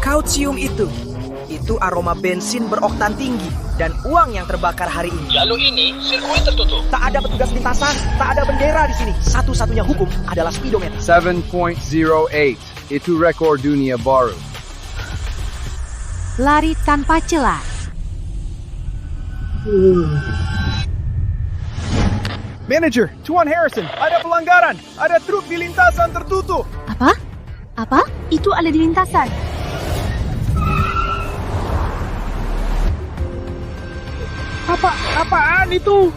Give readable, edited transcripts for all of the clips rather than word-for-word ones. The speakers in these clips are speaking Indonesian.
Kau cium itu? Itu aroma bensin beroktan tinggi dan uang yang terbakar hari ini. Lalu ini sirkuit tertutup. Tak ada petugas lintasan, tak ada bendera di sini. Satu-satunya hukum adalah speedometer. 7.08. Itu rekor dunia baru. Lari tanpa celah. Manager, Tuan Harrison, ada pelanggaran. Ada truk di lintasan tertutup. Apa? Apa? Itu ada di lintasan. Apaan itu?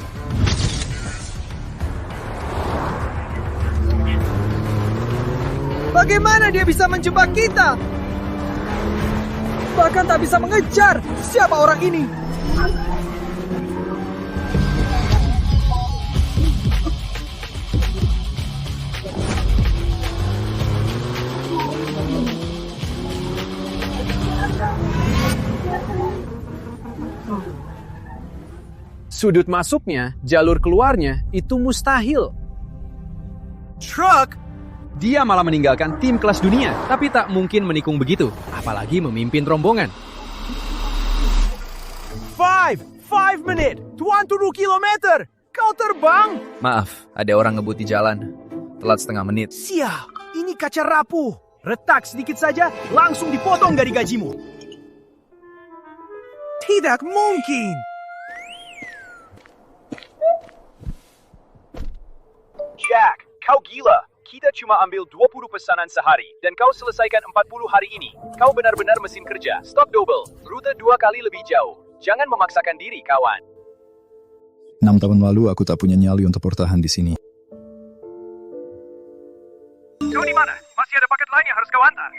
Bagaimana dia bisa menjebak kita? Bahkan tak bisa mengejar. Siapa orang ini? Sudut masuknya, jalur keluarnya, itu mustahil. Truk? Dia malah meninggalkan tim kelas dunia, tapi tak mungkin menikung begitu, apalagi memimpin rombongan. 5 menit. Tuan 2 kilometer. Kau terbang. Maaf, ada orang ngebut di jalan. Telat setengah menit. Sial, ini kaca rapuh. Retak sedikit saja, langsung dipotong dari gajimu. Tidak mungkin. Jack, kau gila. Kita cuma ambil 20 pesanan sehari, dan kau selesaikan 40 hari ini. Kau benar-benar mesin kerja. Stop double. Rute 2 kali lebih jauh. Jangan memaksakan diri, kawan. 6 tahun lalu aku tak punya nyali untuk bertahan di sini. Kau di mana? Masih ada paket lain yang harus kau antar.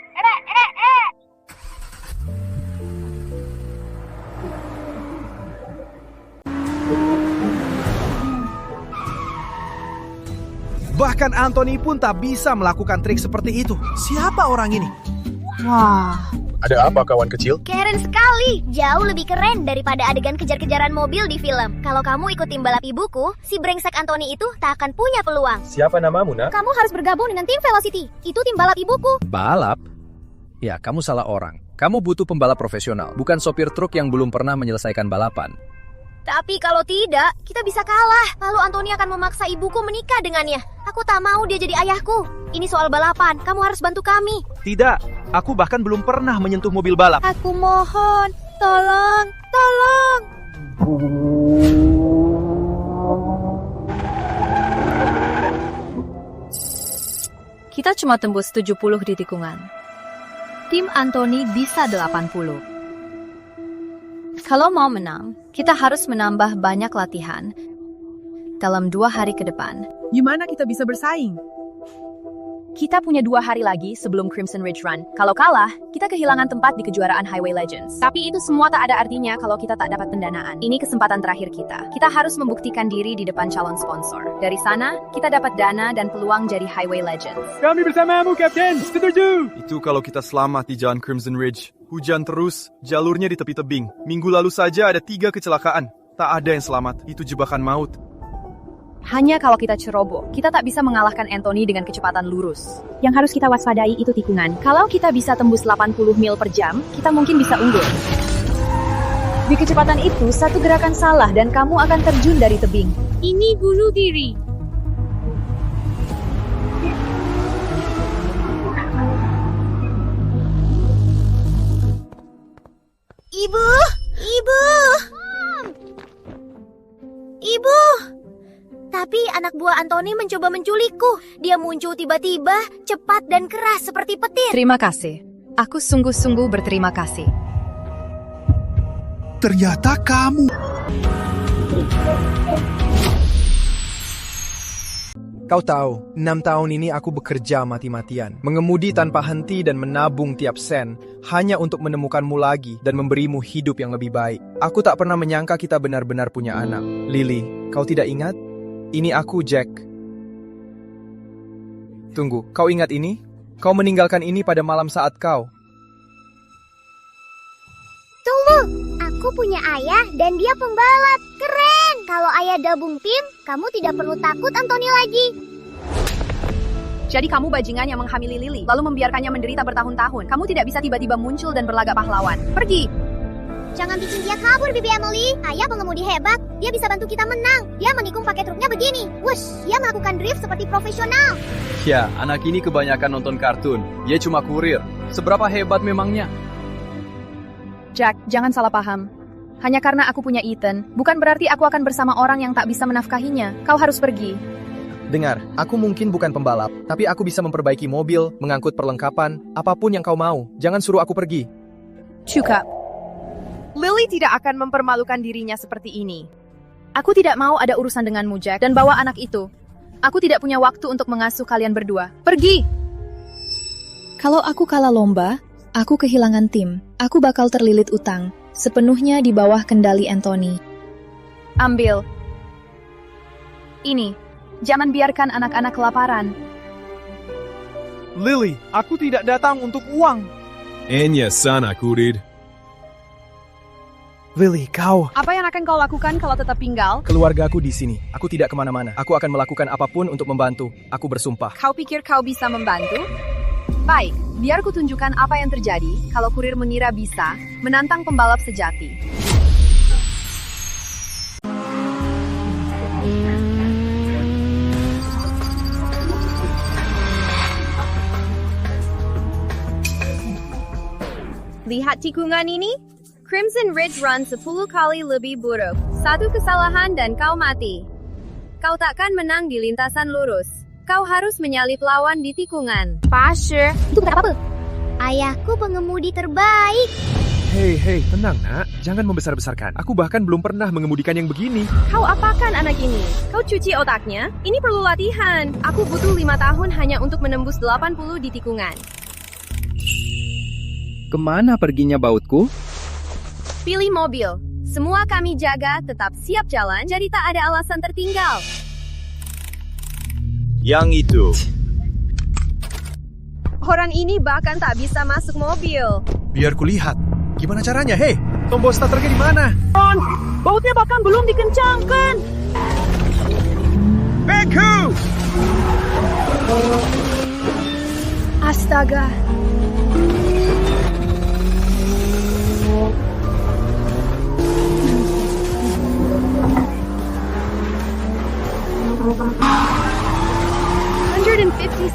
Bahkan Anthony pun tak bisa melakukan trik seperti itu. Siapa orang ini? Wah. Ada apa, kawan kecil? Keren sekali, jauh lebih keren daripada adegan kejar-kejaran mobil di film. Kalau kamu ikut tim balap ibuku, si brengsek Anthony itu tak akan punya peluang. Siapa namamu, nak? Kamu harus bergabung dengan tim Velocity. Itu tim balap ibuku. Balap? Ya, kamu salah orang. Kamu butuh pembalap profesional, bukan sopir truk yang belum pernah menyelesaikan balapan. Tapi kalau tidak, kita bisa kalah. Lalu Anthony akan memaksa ibuku menikah dengannya. Aku tak mau dia jadi ayahku. Ini soal balapan, kamu harus bantu kami. Tidak, aku bahkan belum pernah menyentuh mobil balap. Aku mohon, tolong, tolong. Kita cuma tembus 70 di tikungan. Tim Anthony bisa 80. Kalau mau menang, kita harus menambah banyak latihan dalam 2 hari ke depan. Gimana kita bisa bersaing? Kita punya 2 hari lagi sebelum Crimson Ridge Run. Kalau kalah, kita kehilangan tempat di kejuaraan Highway Legends. Tapi itu semua tak ada artinya kalau kita tak dapat pendanaan. Ini kesempatan terakhir kita. Kita harus membuktikan diri di depan calon sponsor. Dari sana, kita dapat dana dan peluang jadi Highway Legends. Kami bersamamu, Kapten. Setuju. Itu kalau kita selamat di jalan Crimson Ridge. Hujan terus, jalurnya di tepi tebing. Minggu lalu saja ada 3 kecelakaan. Tak ada yang selamat. Itu jebakan maut. Hanya kalau kita ceroboh, kita tak bisa mengalahkan Anthony dengan kecepatan lurus. Yang harus kita waspadai itu tikungan. Kalau kita bisa tembus 80 mil per jam, kita mungkin bisa unggul. Di kecepatan itu, satu gerakan salah dan kamu akan terjun dari tebing. Ini bunuh diri. Ibu! Ibu! Ibu! Tapi anak buah Anthony mencoba menculikku. Dia muncul tiba-tiba, cepat dan keras seperti petir. Terima kasih. Aku sungguh-sungguh berterima kasih. Ternyata kamu. Kau tahu, 6 tahun ini aku bekerja mati-matian. Mengemudi tanpa henti dan menabung tiap sen. Hanya untuk menemukanmu lagi dan memberimu hidup yang lebih baik. Aku tak pernah menyangka kita benar-benar punya anak. Lily, kau tidak ingat? Ini aku, Jack. Tunggu, kau ingat ini? Kau meninggalkan ini pada malam saat kau. Tunggu, aku punya ayah dan dia pembalap. Keren! Kalau ayah gabung tim, kamu tidak perlu takut Anthony lagi. Jadi kamu bajingan yang menghamili Lily, lalu membiarkannya menderita bertahun-tahun. Kamu tidak bisa tiba-tiba muncul dan berlagak pahlawan. Pergi! Jangan bikin dia kabur, Bibi Emily. Ayah pengemudi hebat. Dia bisa bantu kita menang. Dia menikung pakai truknya begini. Wush, dia melakukan drift seperti profesional. Ya, anak ini kebanyakan nonton kartun. Dia cuma kurir. Seberapa hebat memangnya? Jack, jangan salah paham. Hanya karena aku punya Ethan, bukan berarti aku akan bersama orang yang tak bisa menafkahinya. Kau harus pergi. Dengar, aku mungkin bukan pembalap, tapi aku bisa memperbaiki mobil, mengangkut perlengkapan, apapun yang kau mau. Jangan suruh aku pergi. Cukup. Lily tidak akan mempermalukan dirinya seperti ini. Aku tidak mau ada urusan denganmu, Jack, dan bawa anak itu. Aku tidak punya waktu untuk mengasuh kalian berdua. Pergi! Kalau aku kalah lomba, aku kehilangan tim. Aku bakal terlilit utang, sepenuhnya di bawah kendali Anthony. Ambil. Ini. Jangan biarkan anak-anak kelaparan. Lily, aku tidak datang untuk uang. Enya sana, kurir. Lily, kau... Apa yang akan kau lakukan kalau tetap tinggal? Keluargaku di sini. Aku tidak kemana-mana. Aku akan melakukan apapun untuk membantu. Aku bersumpah. Kau pikir kau bisa membantu? Baik, biar ku tunjukkan apa yang terjadi kalau kurir mengira bisa menantang pembalap sejati. Lihat tikungan ini. Crimson Ridge Run 10 kali lebih buruk. Satu kesalahan dan kau mati. Kau takkan menang di lintasan lurus. Kau harus menyalip lawan di tikungan. Pasir. Itu bukan apa-apa. Ayahku pengemudi terbaik. Hei, tenang nak. Jangan membesar-besarkan. Aku bahkan belum pernah mengemudikan yang begini. Kau apakan anak ini? Kau cuci otaknya? Ini perlu latihan. Aku butuh 5 tahun hanya untuk menembus 80 di tikungan. Kemana perginya bautku? Pilih mobil. Semua kami jaga, tetap siap jalan, jadi tak ada alasan tertinggal. Yang itu. Orang ini bahkan tak bisa masuk mobil. Biar kulihat. Gimana caranya, hei? Tombol starternya di mana? Bautnya bahkan belum dikencangkan. Beku! Astaga.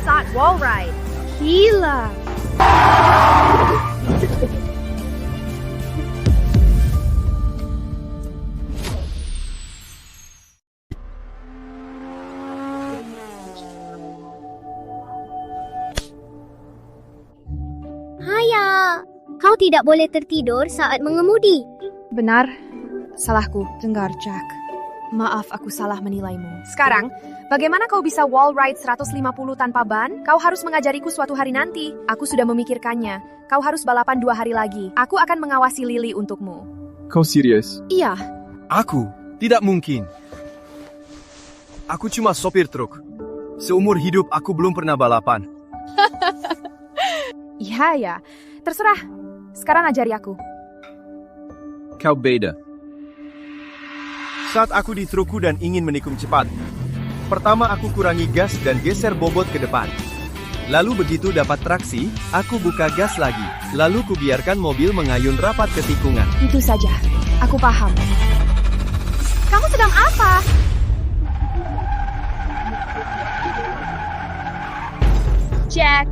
Shot wall ride. Gila. Haya, kau tidak boleh tertidur saat mengemudi. Benar, salahku. Dengar, Jack. Maaf aku salah menilaimu. Sekarang, bagaimana kau bisa wall ride 150 tanpa ban? Kau harus mengajariku suatu hari nanti. Aku sudah memikirkannya. Kau harus balapan 2 hari lagi. Aku akan mengawasi Lily untukmu. Kau serius? Iya. Aku? Tidak mungkin. Aku cuma sopir truk. Seumur hidup aku belum pernah balapan. Iya ya. Terserah. Sekarang ajari aku. Kau beda. Saat aku di trukku dan ingin menikung cepat, pertama aku kurangi gas dan geser bobot ke depan. Lalu begitu dapat traksi, aku buka gas lagi. Lalu kubiarkan mobil mengayun rapat ke tikungan. Itu saja. Aku paham. Kamu sedang apa? Jack.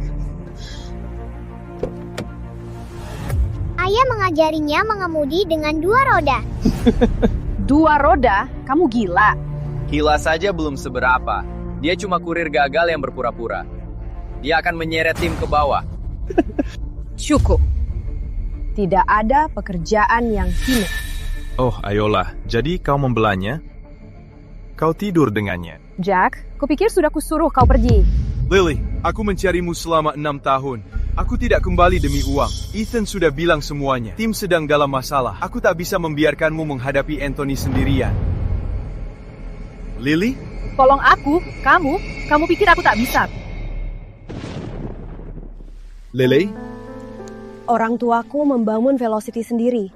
Ayah mengajarinya mengemudi dengan 2 roda. 2 roda? Kamu gila. Gila saja belum seberapa. Dia cuma kurir gagal yang berpura-pura. Dia akan menyeret tim ke bawah. Cukup. Tidak ada pekerjaan yang hina. Oh, ayolah. Jadi kau membelanya? Kau tidur dengannya. Jack, kupikir sudah kusuruh kau pergi. Lily, aku mencarimu selama 6 tahun. Aku tidak kembali demi uang. Ethan sudah bilang semuanya. Tim sedang dalam masalah. Aku tak bisa membiarkanmu menghadapi Anthony sendirian. Lily? Tolong aku, kamu pikir aku tak bisa? Lily? Orang tuaku membangun Velocity sendiri.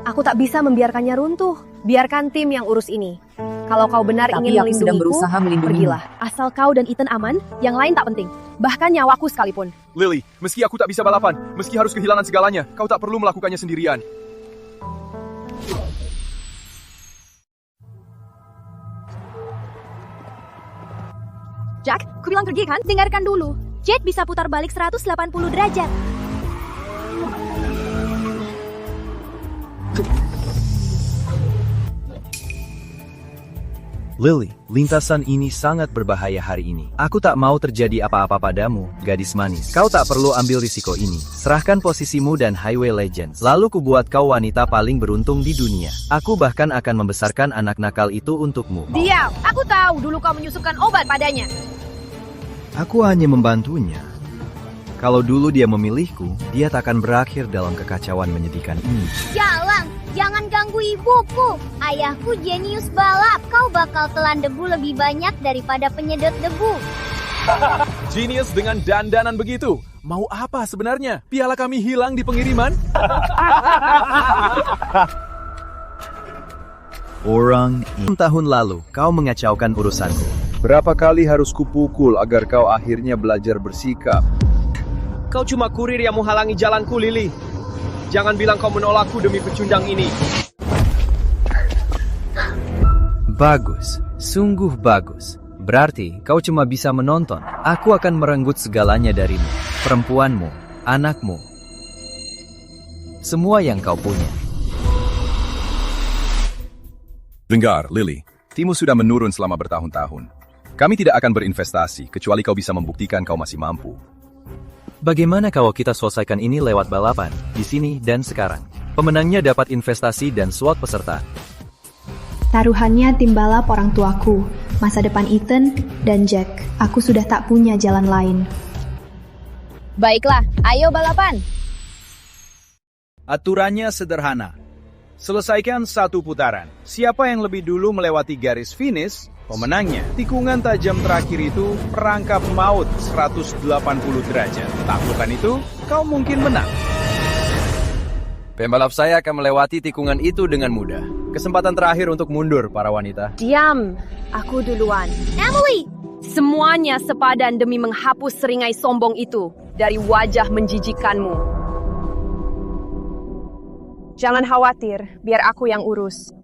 Aku tak bisa membiarkannya runtuh. Biarkan tim yang urus ini. Kalau kau benar Tapi ingin aku sedang melindungiku, berusaha melindungimu. pergilah. Asal kau dan Ethan aman, yang lain tak penting. Bahkan nyawaku sekalipun. Lily, meski aku tak bisa balapan, meski harus kehilangan segalanya, kau tak perlu melakukannya sendirian. Jack, ku bilang pergi kan? Dengarkan dulu. Jet bisa putar balik 180 derajat. Lily, lintasan ini sangat berbahaya hari ini. Aku tak mau terjadi apa-apa padamu, gadis manis. Kau tak perlu ambil risiko ini. Serahkan posisimu dan Highway Legends. Lalu kubuat kau wanita paling beruntung di dunia. Aku bahkan akan membesarkan anak nakal itu untukmu. Diam! Aku tahu dulu kau menyusupkan obat padanya. Aku hanya membantunya. Kalau dulu dia memilihku, dia tak akan berakhir dalam kekacauan menyedihkan ini. Jalang, jangan ganggu ibuku. Ayahku jenius balap. Kau bakal telan debu lebih banyak daripada penyedot debu. Genius dengan dandanan begitu. Mau apa sebenarnya? Piala kami hilang di pengiriman? Orang ini. Tahun lalu, kau mengacaukan urusanku. Berapa kali harus kupukul agar kau akhirnya belajar bersikap? Kau cuma kurir yang menghalangi jalanku, Lily. Jangan bilang kau menolakku demi pecundang ini. Bagus, sungguh bagus. Berarti kau cuma bisa menonton. Aku akan merenggut segalanya darimu, perempuanmu, anakmu. Semua yang kau punya. Dengar, Lily. Timu sudah menurun selama bertahun-tahun. Kami tidak akan berinvestasi, kecuali kau bisa membuktikan kau masih mampu. Bagaimana kalau kita selesaikan ini lewat balapan, di sini dan sekarang? Pemenangnya dapat investasi dan slot peserta. Taruhannya tim balap orang tuaku, masa depan Ethan dan Jack. Aku sudah tak punya jalan lain. Baiklah, ayo balapan. Aturannya sederhana. Selesaikan satu putaran. Siapa yang lebih dulu melewati garis finish, pemenangnya. Tikungan tajam terakhir itu perangkap maut 180 derajat. Taklukkan itu, kau mungkin menang. Pembalap saya akan melewati tikungan itu dengan mudah. Kesempatan terakhir untuk mundur, para wanita. Diam, aku duluan. Emily! Semuanya sepadan demi menghapus seringai sombong itu dari wajah menjijikanmu. Jangan khawatir, biar aku yang urus.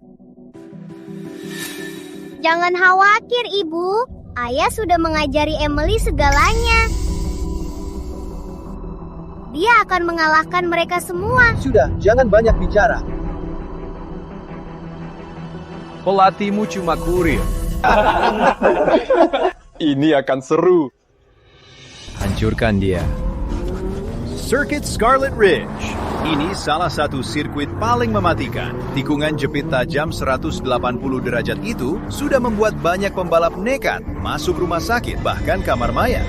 Jangan khawatir, Ibu. Ayah sudah mengajari Emily segalanya. Dia akan mengalahkan mereka semua. Sudah, jangan banyak bicara. Pelatihmu cuma kurir. Ini akan seru. Hancurkan dia. Circuit Scarlet Ridge. Ini salah satu sirkuit paling mematikan. Tikungan jepit tajam 180 derajat itu sudah membuat banyak pembalap nekat masuk rumah sakit, bahkan kamar mayat.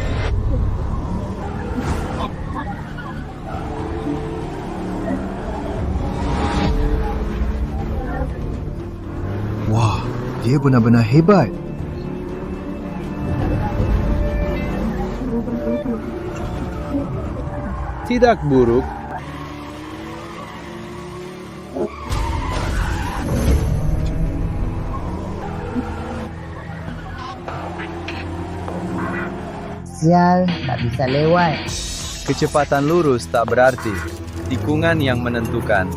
Wah, dia benar-benar hebat. Tidak buruk. Sial, tak bisa lewat. Kecepatan lurus tak berarti. Tikungan yang menentukan.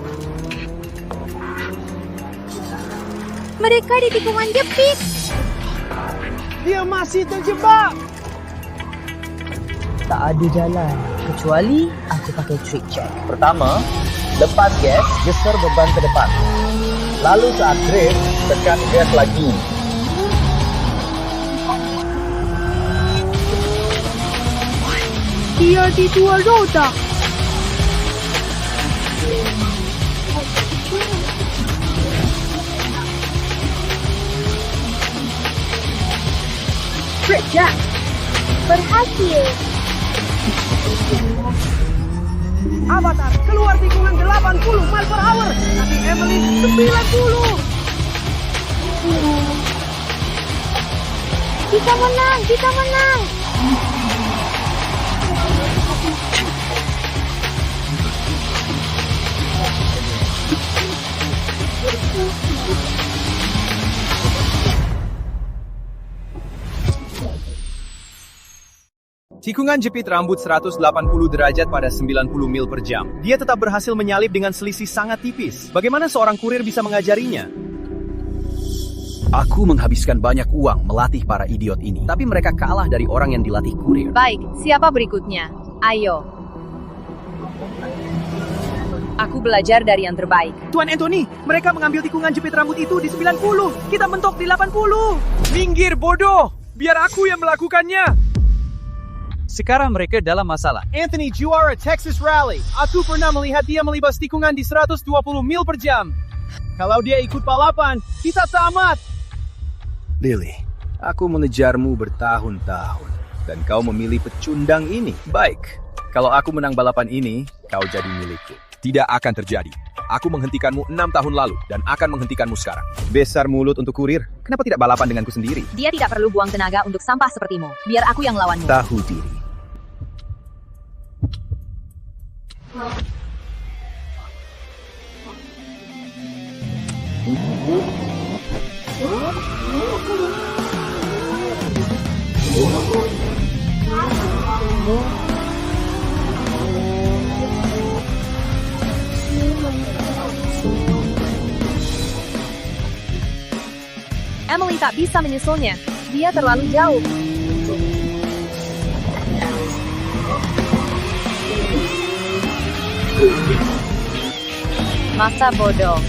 Mereka di tikungan jepit. Dia masih terjebak. Tak ada jalan, kecuali aku pakai trick check. Pertama, lepas gas, geser beban ke depan. Lalu saat drift, tekan gas lagi. Dia di dua roda. Trick Jack. Berhasil. Avatar, keluar tikungan 80 mile per hour. Tapi Emily 90. Kita menang, kita menang. Tikungan jepit rambut 180 derajat pada 90 mil per jam. Dia tetap berhasil menyalip dengan selisih sangat tipis. Bagaimana seorang kurir bisa mengajarinya? Aku menghabiskan banyak uang melatih para idiot ini, tapi mereka kalah dari orang yang dilatih kurir. Baik, siapa berikutnya? Ayo. Aku belajar dari yang terbaik. Tuan Anthony, mereka mengambil tikungan jepit rambut itu di 90. Kita mentok di 80. Minggir, bodoh! Biar aku yang melakukannya! Sekarang mereka dalam masalah. Anthony juara Texas Rally. Aku pernah melihat dia melibas tikungan di 120 mil per jam. Kalau dia ikut balapan, kita tamat. Lily, aku mengejarmu bertahun-tahun, dan kau memilih pecundang ini. Baik, kalau aku menang balapan ini, kau jadi milikku. Tidak akan terjadi. Aku menghentikanmu 6 tahun lalu, dan akan menghentikanmu sekarang. Besar mulut untuk kurir. Kenapa tidak balapan denganku sendiri? Dia tidak perlu buang tenaga untuk sampah sepertimu. Biar aku yang lawanmu. Tahu diri. Emily tak bisa menyusulnya. Dia terlalu jauh. Masa bodoh.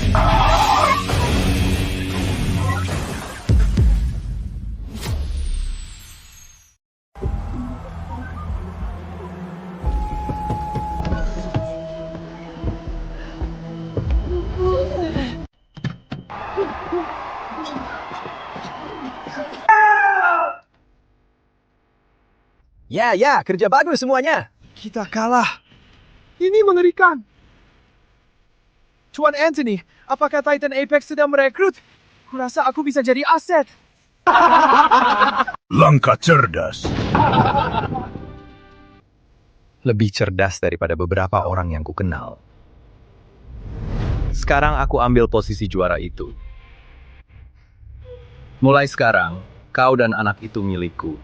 Ya, kerja bagus semuanya. Kita kalah. Ini mengerikan. Tuan Anthony, apakah Titan Apex sedang merekrut? Kurasa aku bisa jadi aset. Langkah cerdas. Lebih cerdas daripada beberapa orang yang kukenal. Sekarang aku ambil posisi juara itu. Mulai sekarang, kau dan anak itu milikku.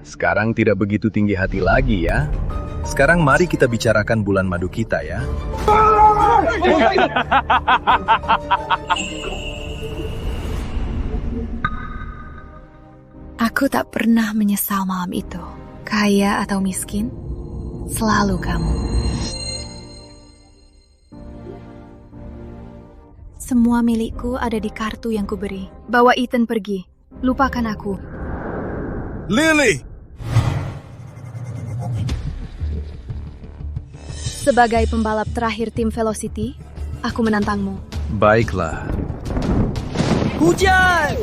Sekarang tidak begitu tinggi hati lagi ya. Sekarang mari kita bicarakan bulan madu kita ya. Aku tak pernah menyesal malam itu. Kaya atau miskin, selalu kamu. Semua milikku ada di kartu yang kuberi. Bawa Ethan pergi. Lupakan aku. Lily! Sebagai pembalap terakhir tim Velocity, aku menantangmu. Baiklah. Hujan!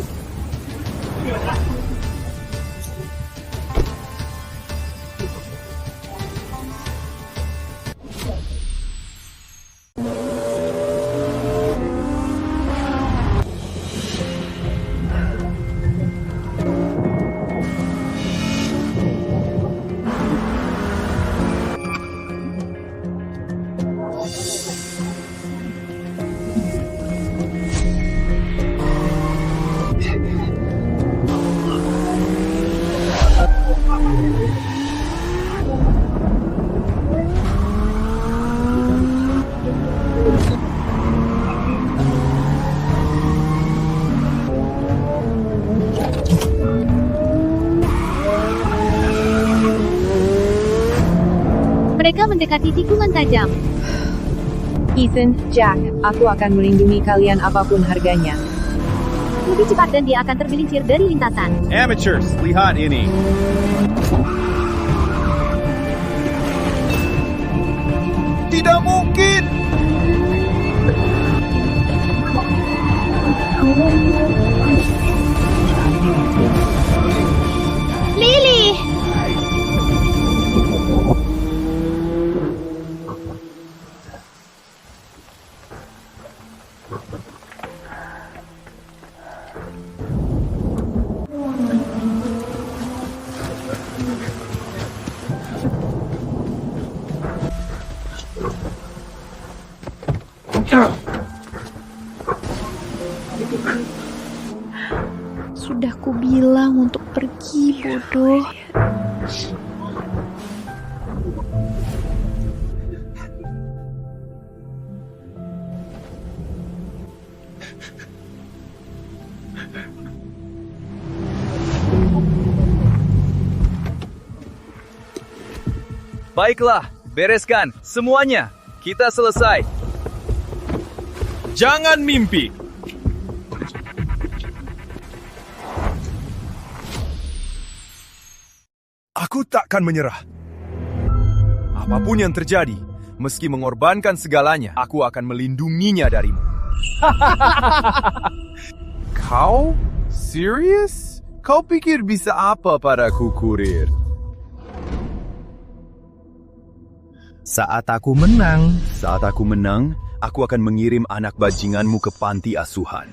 Mereka mendekati tikungan tajam. Ethan, Jack, aku akan melindungi kalian apapun harganya. Lebih cepat dan dia akan tergelincir dari lintasan. Amateurs, lihat ini. Tidak mungkin! Lily! Sudah kubilang untuk pergi, bodoh. Baiklah, bereskan semuanya. Kita selesai. Jangan mimpi. Aku takkan menyerah. Apapun yang terjadi, meski mengorbankan segalanya, aku akan melindunginya darimu. Kau? Serius? Kau pikir bisa apa padaku, kurir? Saat aku menang, aku akan mengirim anak bajinganmu ke panti asuhan.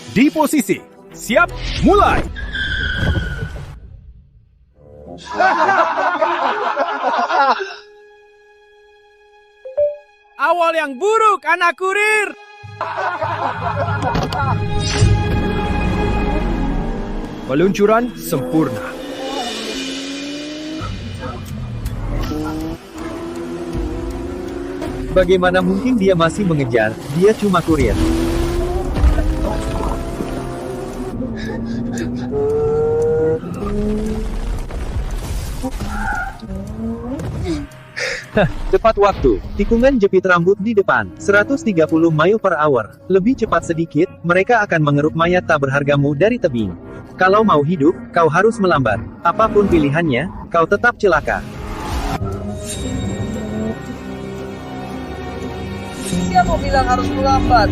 Di posisi. Siap, mulai! Awal yang buruk, anak kurir! Peluncuran sempurna. Bagaimana mungkin dia masih mengejar? Dia cuma kurir. Cepat waktu. Tikungan jepit rambut di depan. 130 mile per hour. Lebih cepat sedikit, mereka akan mengeruk mayat tak berhargamu dari tebing. Kalau mau hidup, kau harus melambat. Apapun pilihannya, kau tetap celaka. Siapa bilang harus melambat?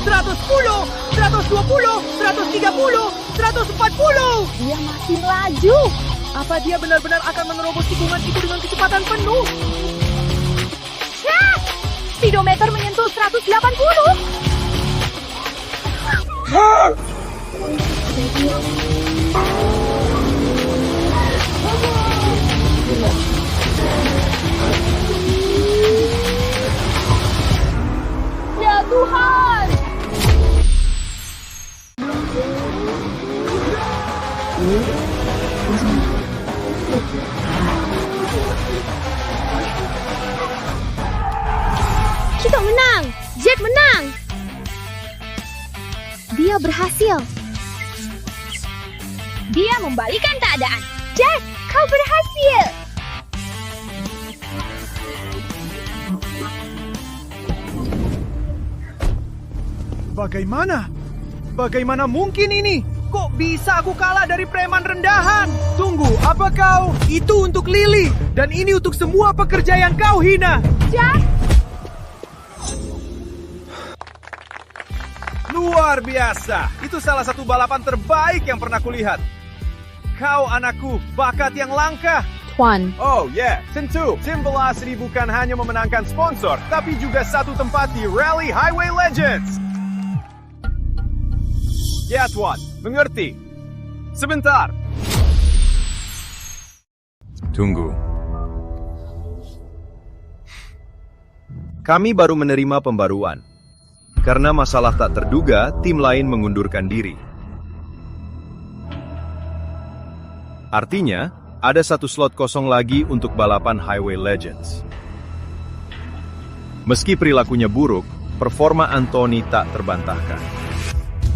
110, 120, 130, 140. Dia masih melaju. Apa dia benar-benar akan menerobos tikungan itu dengan kecepatan penuh? Cek! Speedometer menyentuh 180. Ya Tuhan! Kita menang! Jack menang! Dia berhasil. Dia membalikan keadaan. Jack, kau berhasil! Bagaimana? Bagaimana mungkin ini? Kok bisa aku kalah dari preman rendahan? Tunggu, apa kau? Itu untuk Lily. Dan ini untuk semua pekerja yang kau hina. Jack! Luar biasa. Itu salah satu balapan terbaik yang pernah kulihat. Kau anakku, bakat yang langka. Juan. Oh yeah, tentu. Tim Velocity bukan hanya memenangkan sponsor, tapi juga satu tempat di Rally Highway Legends. Ya Tuan, mengerti. Sebentar. Tunggu. Kami baru menerima pembaruan. Karena masalah tak terduga, tim lain mengundurkan diri. Artinya, ada satu slot kosong lagi untuk balapan Highway Legends. Meski perilakunya buruk, performa Anthony tak terbantahkan.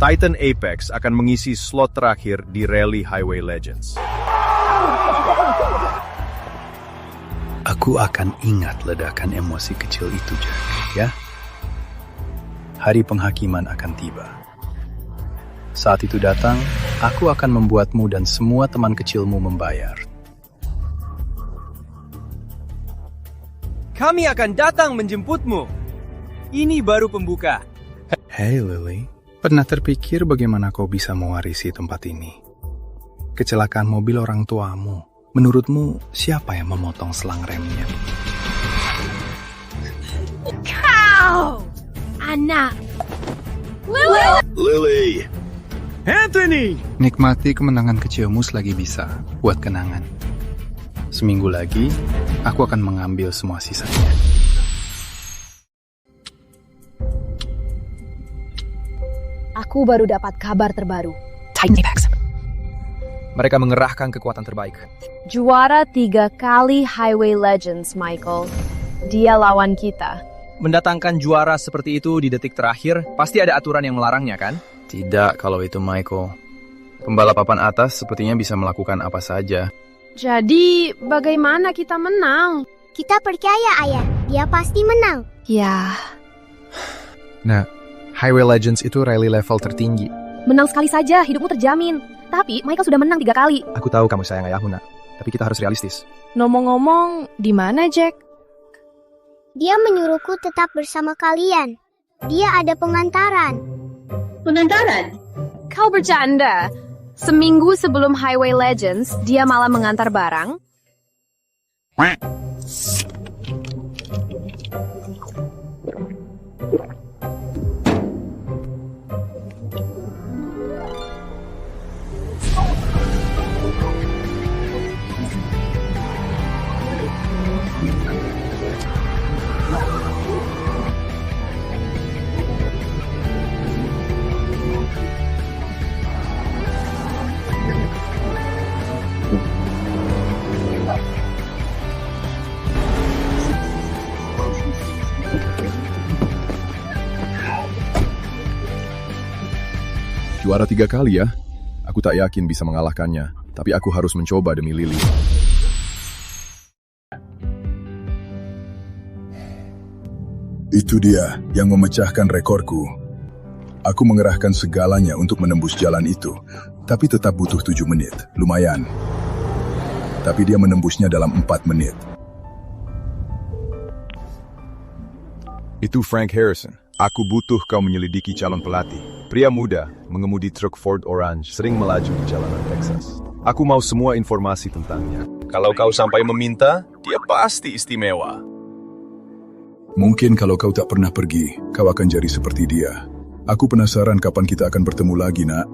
Titan Apex akan mengisi slot terakhir di Rally Highway Legends. Aku akan ingat ledakan emosi kecil itu, Jack, ya? Hari penghakiman akan tiba. Saat itu datang, aku akan membuatmu dan semua teman kecilmu membayar. Kami akan datang menjemputmu. Ini baru pembuka. Hey Lily, pernah terpikir bagaimana kau bisa mewarisi tempat ini? Kecelakaan mobil orang tuamu. Menurutmu, siapa yang memotong selang remnya? Kau! Anak Lily! Anthony! Nikmati kemenangan kecilmu selagi bisa, buat kenangan. Seminggu lagi, aku akan mengambil semua sisanya. Aku baru dapat kabar terbaru. Mereka mengerahkan kekuatan terbaik. Juara 3 kali Highway Legends, Michael. Dia lawan kita. Mendatangkan juara seperti itu di detik terakhir, pasti ada aturan yang melarangnya, kan? Tidak kalau itu Michael. Pembalap papan atas sepertinya bisa melakukan apa saja. Jadi, bagaimana kita menang? Kita percaya, Ayah. Dia pasti menang. Ya, Nah, Highway Legends itu rally level tertinggi. menang sekali saja, hidupmu terjamin. Tapi, Michael sudah menang 3 kali. Aku tahu kamu sayang ayahmu, nak. Tapi kita harus realistis. Ngomong-ngomong, di mana Jack? Dia menyuruhku tetap bersama kalian. Dia ada pengantaran. Pengantaran? Kau bercanda. Seminggu sebelum Highway Legends, dia malah mengantar barang. Juara 3 kali ya? Aku tak yakin bisa mengalahkannya, tapi aku harus mencoba demi Lily. Itu dia yang memecahkan rekorku. Aku mengerahkan segalanya untuk menembus jalan itu, tapi tetap butuh 7 menit. Lumayan. Tapi dia menembusnya dalam 4 menit. Itu Frank Harrison. Aku butuh kau menyelidiki calon pelatih. Pria muda, mengemudi truk Ford Orange, sering melaju di jalanan Texas. Aku mau semua informasi tentangnya. Kalau kau sampai meminta, dia pasti istimewa. Mungkin kalau kau tak pernah pergi, kau akan jadi seperti dia. Aku penasaran kapan kita akan bertemu lagi, nak.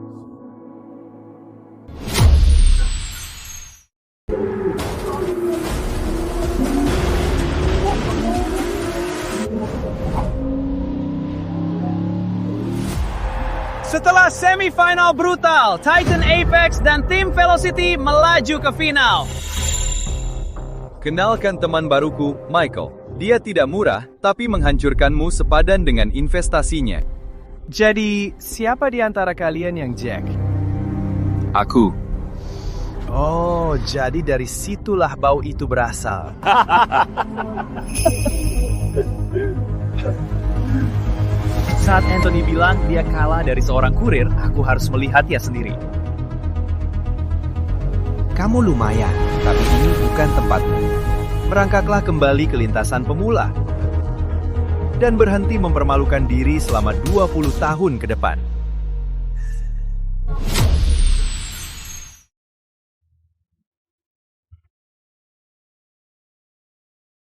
Setelah semifinal brutal, Titan Apex dan tim Velocity melaju ke final. Kenalkan teman baruku, Michael. Dia tidak murah, tapi menghancurkanmu sepadan dengan investasinya. Jadi, siapa di antara kalian yang Jack? Aku. Oh, jadi dari situlah bau itu berasal. Saat Anthony bilang dia kalah dari seorang kurir, aku harus melihatnya sendiri. Kamu lumayan, tapi ini bukan tempatmu. Merangkaklah kembali ke lintasan pemula. Dan berhenti mempermalukan diri selama 20 tahun ke depan.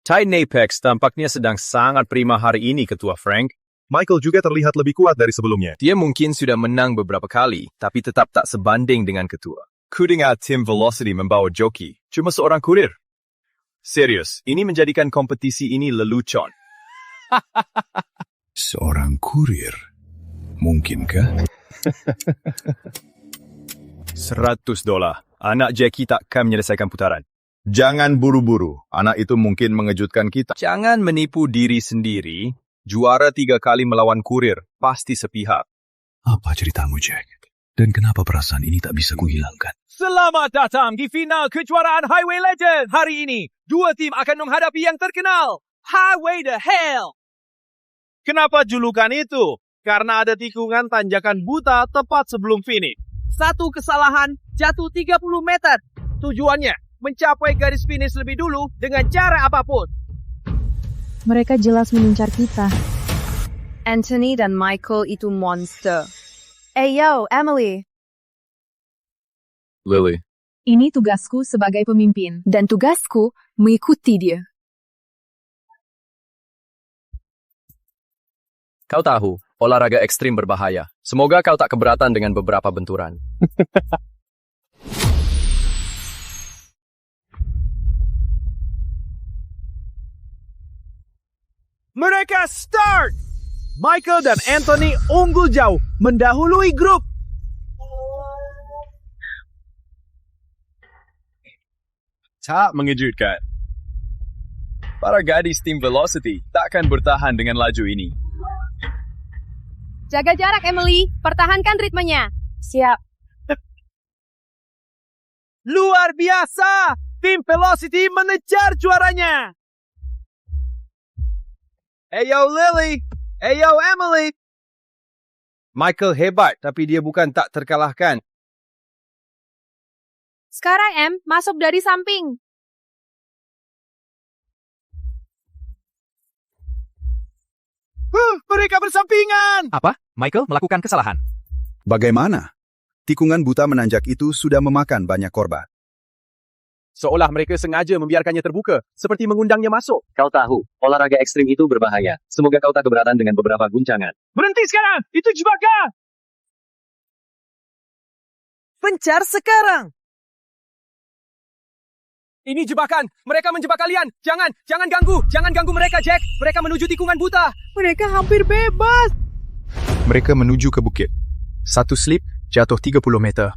Titan Apex tampaknya sedang sangat prima hari ini, Ketua Frank. Michael juga terlihat lebih kuat dari sebelumnya. Dia mungkin sudah menang beberapa kali, tapi tetap tak sebanding dengan ketua. Kudingat tim Velocity membawa joki, cuma seorang kurir. Serius, ini menjadikan kompetisi ini lelucon. Seorang kurir? Mungkinkah? $100. Anak Jackie takkan menyelesaikan putaran. Jangan buru-buru. Anak itu mungkin mengejutkan kita. Jangan menipu diri sendiri. Juara 3 kali melawan kurir, pasti sepihak. Apa ceritamu, Jack? Dan kenapa perasaan ini tak bisa kuhilangkan? Selamat datang di final kejuaraan Highway Legends. Hari ini, 2 tim akan menghadapi yang terkenal, Highway to Hell. Kenapa julukan itu? Karena ada tikungan tanjakan buta tepat sebelum finish. Satu kesalahan, jatuh 30 meter. Tujuannya, mencapai garis finish lebih dulu dengan cara apapun. Mereka jelas mengincar kita. Anthony dan Michael itu monster. Yo, Emily. Lily. Ini tugasku sebagai pemimpin. Dan tugasku mengikuti dia. Kau tahu, olahraga ekstrim berbahaya. Semoga kau tak keberatan dengan beberapa benturan. Mereka start! Michael dan Anthony unggul jauh, mendahului grup. Tak mengejutkan. Para gadis tim Velocity takkan bertahan dengan laju ini. Jaga jarak, Emily. Pertahankan ritmenya. Siap. Luar biasa! Tim Velocity mengejar juaranya. Eyo Lily, eyo Emily. Michael hebat, tapi dia bukan tak terkalahkan. Sekarang, Em, masuk dari samping. Mereka bersampingan! Apa? Michael melakukan kesalahan. Bagaimana? Tikungan buta menanjak itu sudah memakan banyak korban. Seolah mereka sengaja membiarkannya terbuka, seperti mengundangnya masuk. Kau tahu, olahraga ekstrim itu berbahaya. Semoga kau tak keberatan dengan beberapa guncangan. Berhenti sekarang! Itu jebakan! Pencar sekarang! Ini jebakan! Mereka menjebak kalian! Jangan ganggu mereka, Jack! Mereka menuju tikungan buta! Mereka hampir bebas! Mereka menuju ke bukit. Satu slip, jatuh 30 meter.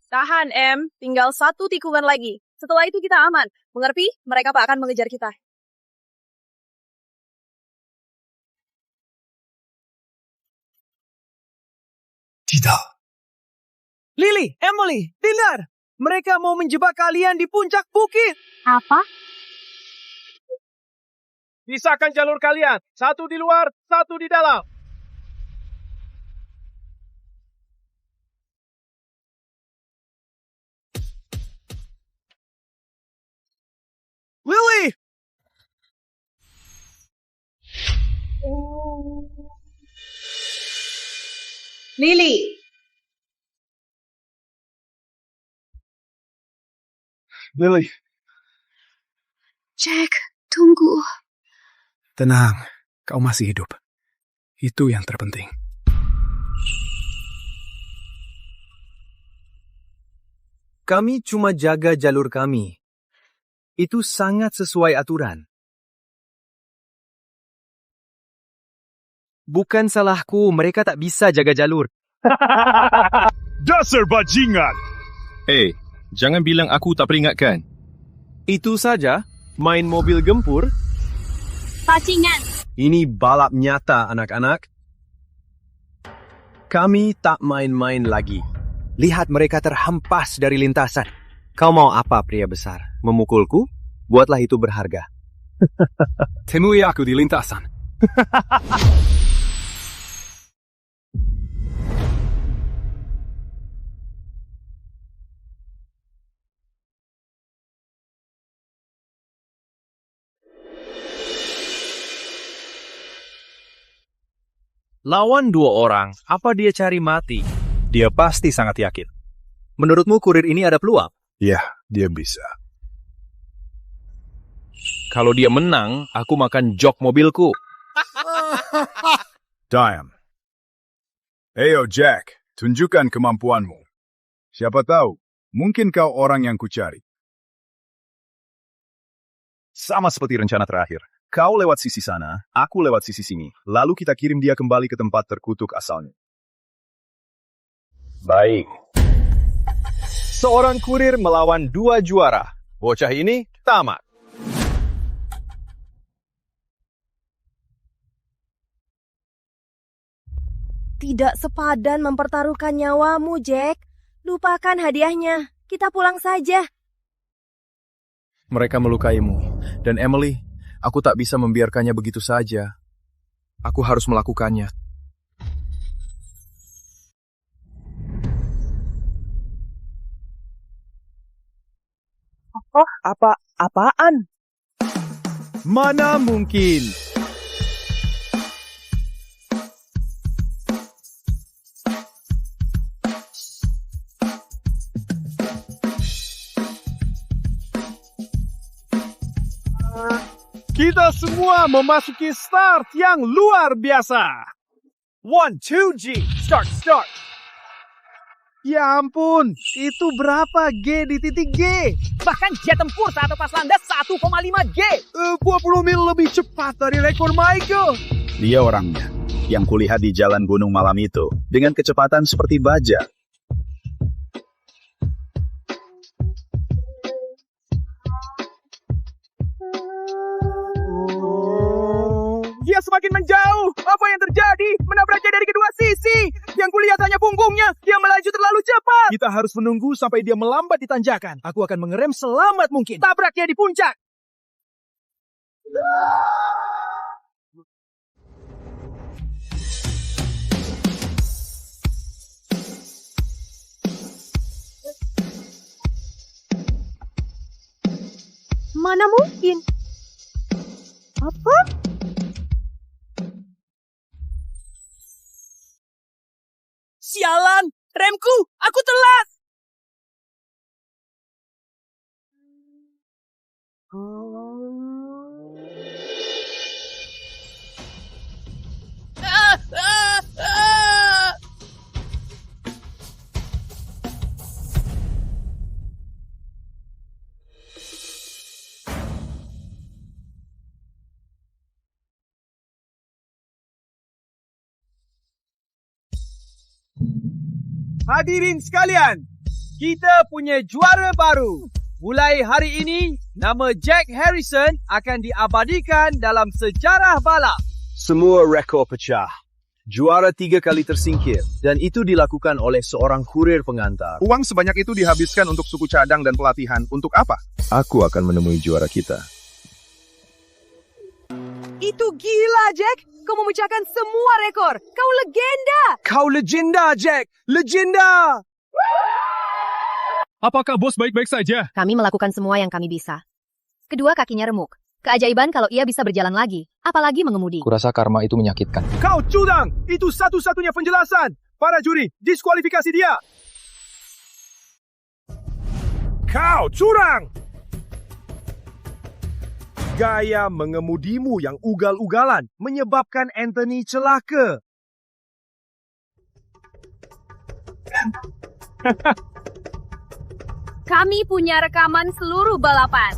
Tahan, Em. Tinggal 1 tikungan lagi. Setelah itu kita aman. Mengerti? Mereka tak akan mengejar kita. Tidak. Lily, Emily, dengar! Mereka mau menjebak kalian di puncak bukit! Apa? Pisahkan jalur kalian. 1 di luar, 1 di dalam. Lily! Lily! Lily. Jack, tunggu. Tenang, kau masih hidup. Itu yang terpenting. Kami cuma jaga jalur kami. Itu sangat sesuai aturan. Bukan salahku, mereka tak bisa jaga jalur. Dasar bajingan! Jangan bilang aku tak peringatkan. Itu saja, main mobil gempur. Pacingan. Ini balap nyata, anak-anak. Kami tak main-main lagi. Lihat mereka terhempas dari lintasan. Kau mau apa, pria besar? Memukulku? Buatlah itu berharga. Temui aku di lintasan. Lawan 2 orang, apa dia cari mati? Dia pasti sangat yakin. Menurutmu kurir ini ada peluang? Ya, dia bisa. Kalau dia menang, aku makan jok mobilku. Diam. Ayo Jack, tunjukkan kemampuanmu. Siapa tahu, mungkin kau orang yang kucari. Sama seperti rencana terakhir. Kau lewat sisi sana, aku lewat sisi sini. Lalu kita kirim dia kembali ke tempat terkutuk asalnya. Baik. Seorang kurir melawan 2 juara. Bocah ini tamat. Tidak sepadan mempertaruhkan nyawamu, Jack. Lupakan hadiahnya. Kita pulang saja. Mereka melukaimu. Dan Emily, aku tak bisa membiarkannya begitu saja. Aku harus melakukannya. Oh, apaan? Mana mungkin? semua memasuki start yang luar biasa. 1, 2G, start. Ya ampun, itu berapa G di titik G? Bahkan jet tempur saat lepas landas 1,5 G. 20 mil lebih cepat dari rekor Michael. Dia orangnya, yang kulihat di jalan gunung malam itu, dengan kecepatan seperti baja. Dia semakin menjauh. Apa yang terjadi? Menabraknya dari kedua sisi. Yang kulihat hanya punggungnya. Dia melaju terlalu cepat. Kita harus menunggu sampai dia melambat di tanjakan. Aku akan mengerem selamat mungkin. Tabrak dia di puncak. Mana mungkin? Apa? Sialan, remku, aku telat. Hadirin sekalian, kita punya juara baru. Mulai hari ini, nama Jack Harrison akan diabadikan dalam sejarah balap. Semua rekor pecah. Juara 3 kali tersingkir, dan itu dilakukan oleh seorang kurir pengantar. Uang sebanyak itu dihabiskan untuk suku cadang dan pelatihan. Untuk apa? Aku akan menemui juara kita. Itu gila, Jack. Kau memecahkan semua rekor. Kau legenda. Kau legenda, Jack. Legenda. Apakah bos baik-baik saja? Kami melakukan semua yang kami bisa. Kedua kakinya remuk. Keajaiban kalau ia bisa berjalan lagi, apalagi mengemudi. Kurasa karma itu menyakitkan. Kau curang. Itu satu-satunya penjelasan. Para juri, diskualifikasi dia. Kau curang. Gaya mengemudimu yang ugal-ugalan menyebabkan Anthony celaka. Kami punya rekaman seluruh balapan.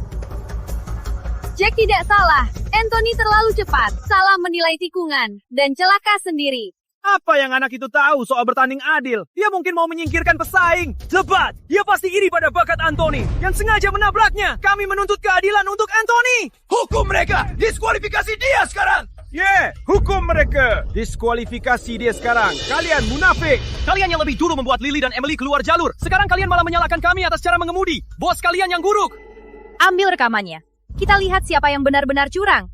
Jack tidak salah. Anthony terlalu cepat, salah menilai tikungan, dan celaka sendiri. Apa yang anak itu tahu soal bertanding adil? Dia mungkin mau menyingkirkan pesaing. Tepat, dia pasti iri pada bakat Anthony yang sengaja menabraknya. Kami menuntut keadilan untuk Anthony. Hukum mereka, diskualifikasi dia sekarang. Hukum mereka. Diskualifikasi dia sekarang. Kalian munafik. Kalian yang lebih dulu membuat Lily dan Emily keluar jalur. Sekarang kalian malah menyalahkan kami atas cara mengemudi. Bos kalian yang buruk. Ambil rekamannya. Kita lihat siapa yang benar-benar curang.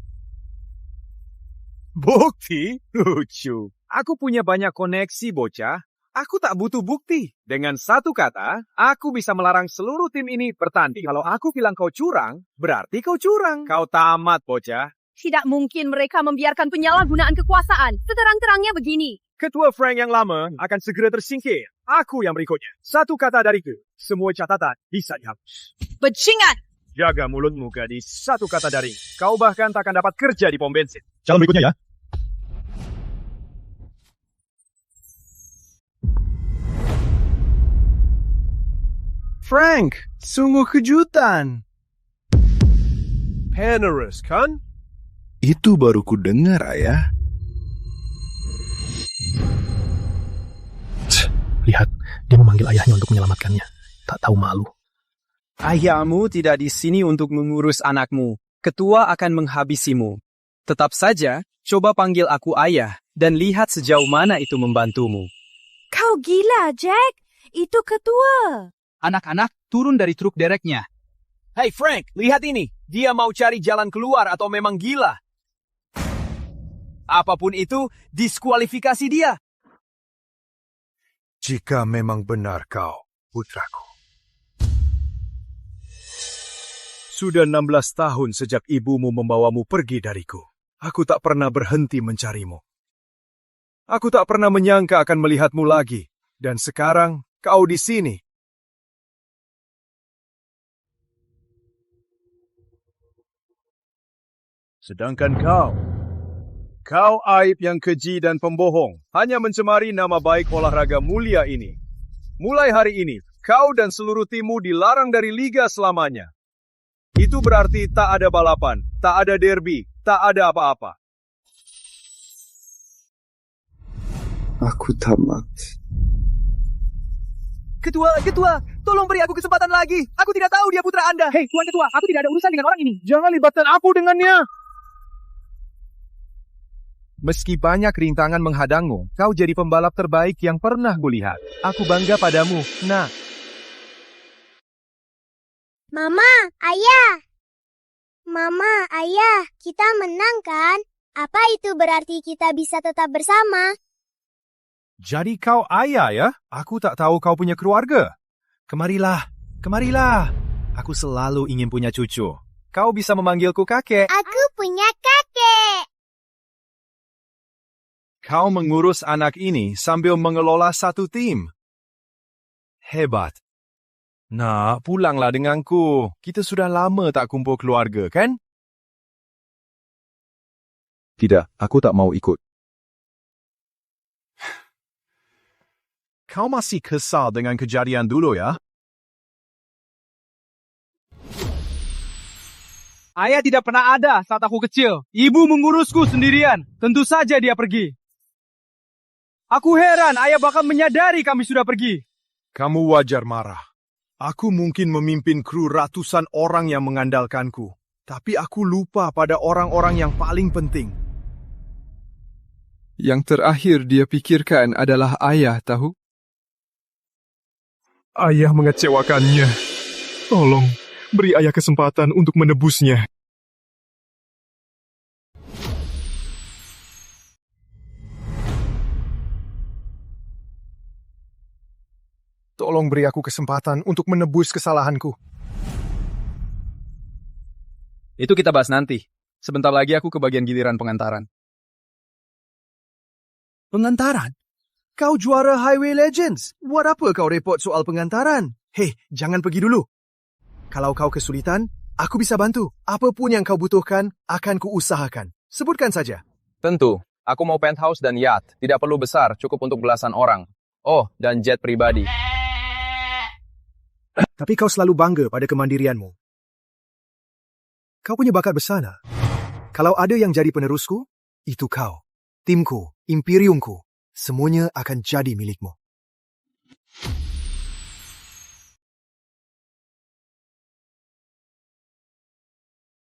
Bukti? Lucu. Aku punya banyak koneksi, bocah. Aku tak butuh bukti. Dengan satu kata, aku bisa melarang seluruh tim ini bertanding. Kalau aku bilang kau curang, berarti kau curang. Kau tamat, bocah. Tidak mungkin mereka membiarkan penyalahgunaan kekuasaan seterang-terangnya begini. Ketua Frank yang lama akan segera tersingkir. Aku yang berikutnya. Satu kata dariku. Semua catatan bisa dihapus. Bajingan! Jaga mulutmu, gadis. Satu kata dari. Kau bahkan takkan dapat kerja di pom bensin. Calon berikutnya ya. Frank, sungguh kejutan. Panorous, kan? Itu baru ku dengar, ayah. Lihat, dia memanggil ayahnya untuk menyelamatkannya. Tak tahu malu. Ayahmu tidak di sini untuk mengurus anakmu. Ketua akan menghabisimu. Tetap saja, coba panggil aku ayah dan lihat sejauh mana itu membantumu. Kau gila, Jack. Itu ketua. Anak-anak, turun dari truk dereknya. Hey Frank, lihat ini. Dia mau cari jalan keluar atau memang gila? Apapun itu, diskualifikasi dia. Jika memang benar kau, putraku. Sudah 16 tahun sejak ibumu membawamu pergi dariku. Aku tak pernah berhenti mencarimu. Aku tak pernah menyangka akan melihatmu lagi. Dan sekarang, kau di sini. Sedangkan kau aib yang keji dan pembohong, hanya mencemari nama baik olahraga mulia ini. Mulai hari ini, kau dan seluruh timmu dilarang dari liga selamanya. Itu berarti tak ada balapan, tak ada derby, tak ada apa-apa. Aku tamat. Ketua, tolong beri aku kesempatan lagi. Aku tidak tahu dia putra Anda. Hei, Tuan Ketua, aku tidak ada urusan dengan orang ini. Jangan libatkan aku dengannya. Meski banyak rintangan menghadangmu, kau jadi pembalap terbaik yang pernah kulihat. Aku bangga padamu, Nak. Mama, Ayah. Mama, Ayah, kita menang kan? Apa itu berarti kita bisa tetap bersama? Jadi kau ayah ya? Aku tak tahu kau punya keluarga. Kemarilah. Aku selalu ingin punya cucu. Kau bisa memanggilku kakek. Aku punya kakek. Kau mengurus anak ini sambil mengelola satu tim. Hebat. Nah, pulanglah denganku. Kita sudah lama tak kumpul keluarga, kan? Tidak, aku tak mau ikut. Kau masih kesal dengan kejadian dulu ya? Ayah tidak pernah ada saat aku kecil. Ibu mengurusku sendirian. Tentu saja dia pergi. Aku heran ayah bahkan menyadari kami sudah pergi. Kamu wajar marah. Aku mungkin memimpin kru ratusan orang yang mengandalkanku. Tapi aku lupa pada orang-orang yang paling penting. Yang terakhir dia pikirkan adalah ayah, tahu? Ayah mengecewakannya. Tolong, beri ayah kesempatan untuk menebusnya. Tolong beri aku kesempatan untuk menebus kesalahanku. Itu kita bahas nanti. Sebentar lagi aku ke bagian giliran pengantaran. Pengantaran? Kau juara Highway Legends. Buat apa kau repot soal pengantaran? Hei, jangan pergi dulu. Kalau kau kesulitan, aku bisa bantu. Apapun yang kau butuhkan, akan kuusahakan. Sebutkan saja. Tentu, aku mau penthouse dan yacht. Tidak perlu besar, cukup untuk belasan orang. Oh, dan jet pribadi. Tapi kau selalu bangga pada kemandirianmu. Kau punya bakat besar. Kalau ada yang jadi penerusku, itu kau. Timku, imperiumku. Semuanya akan jadi milikmu.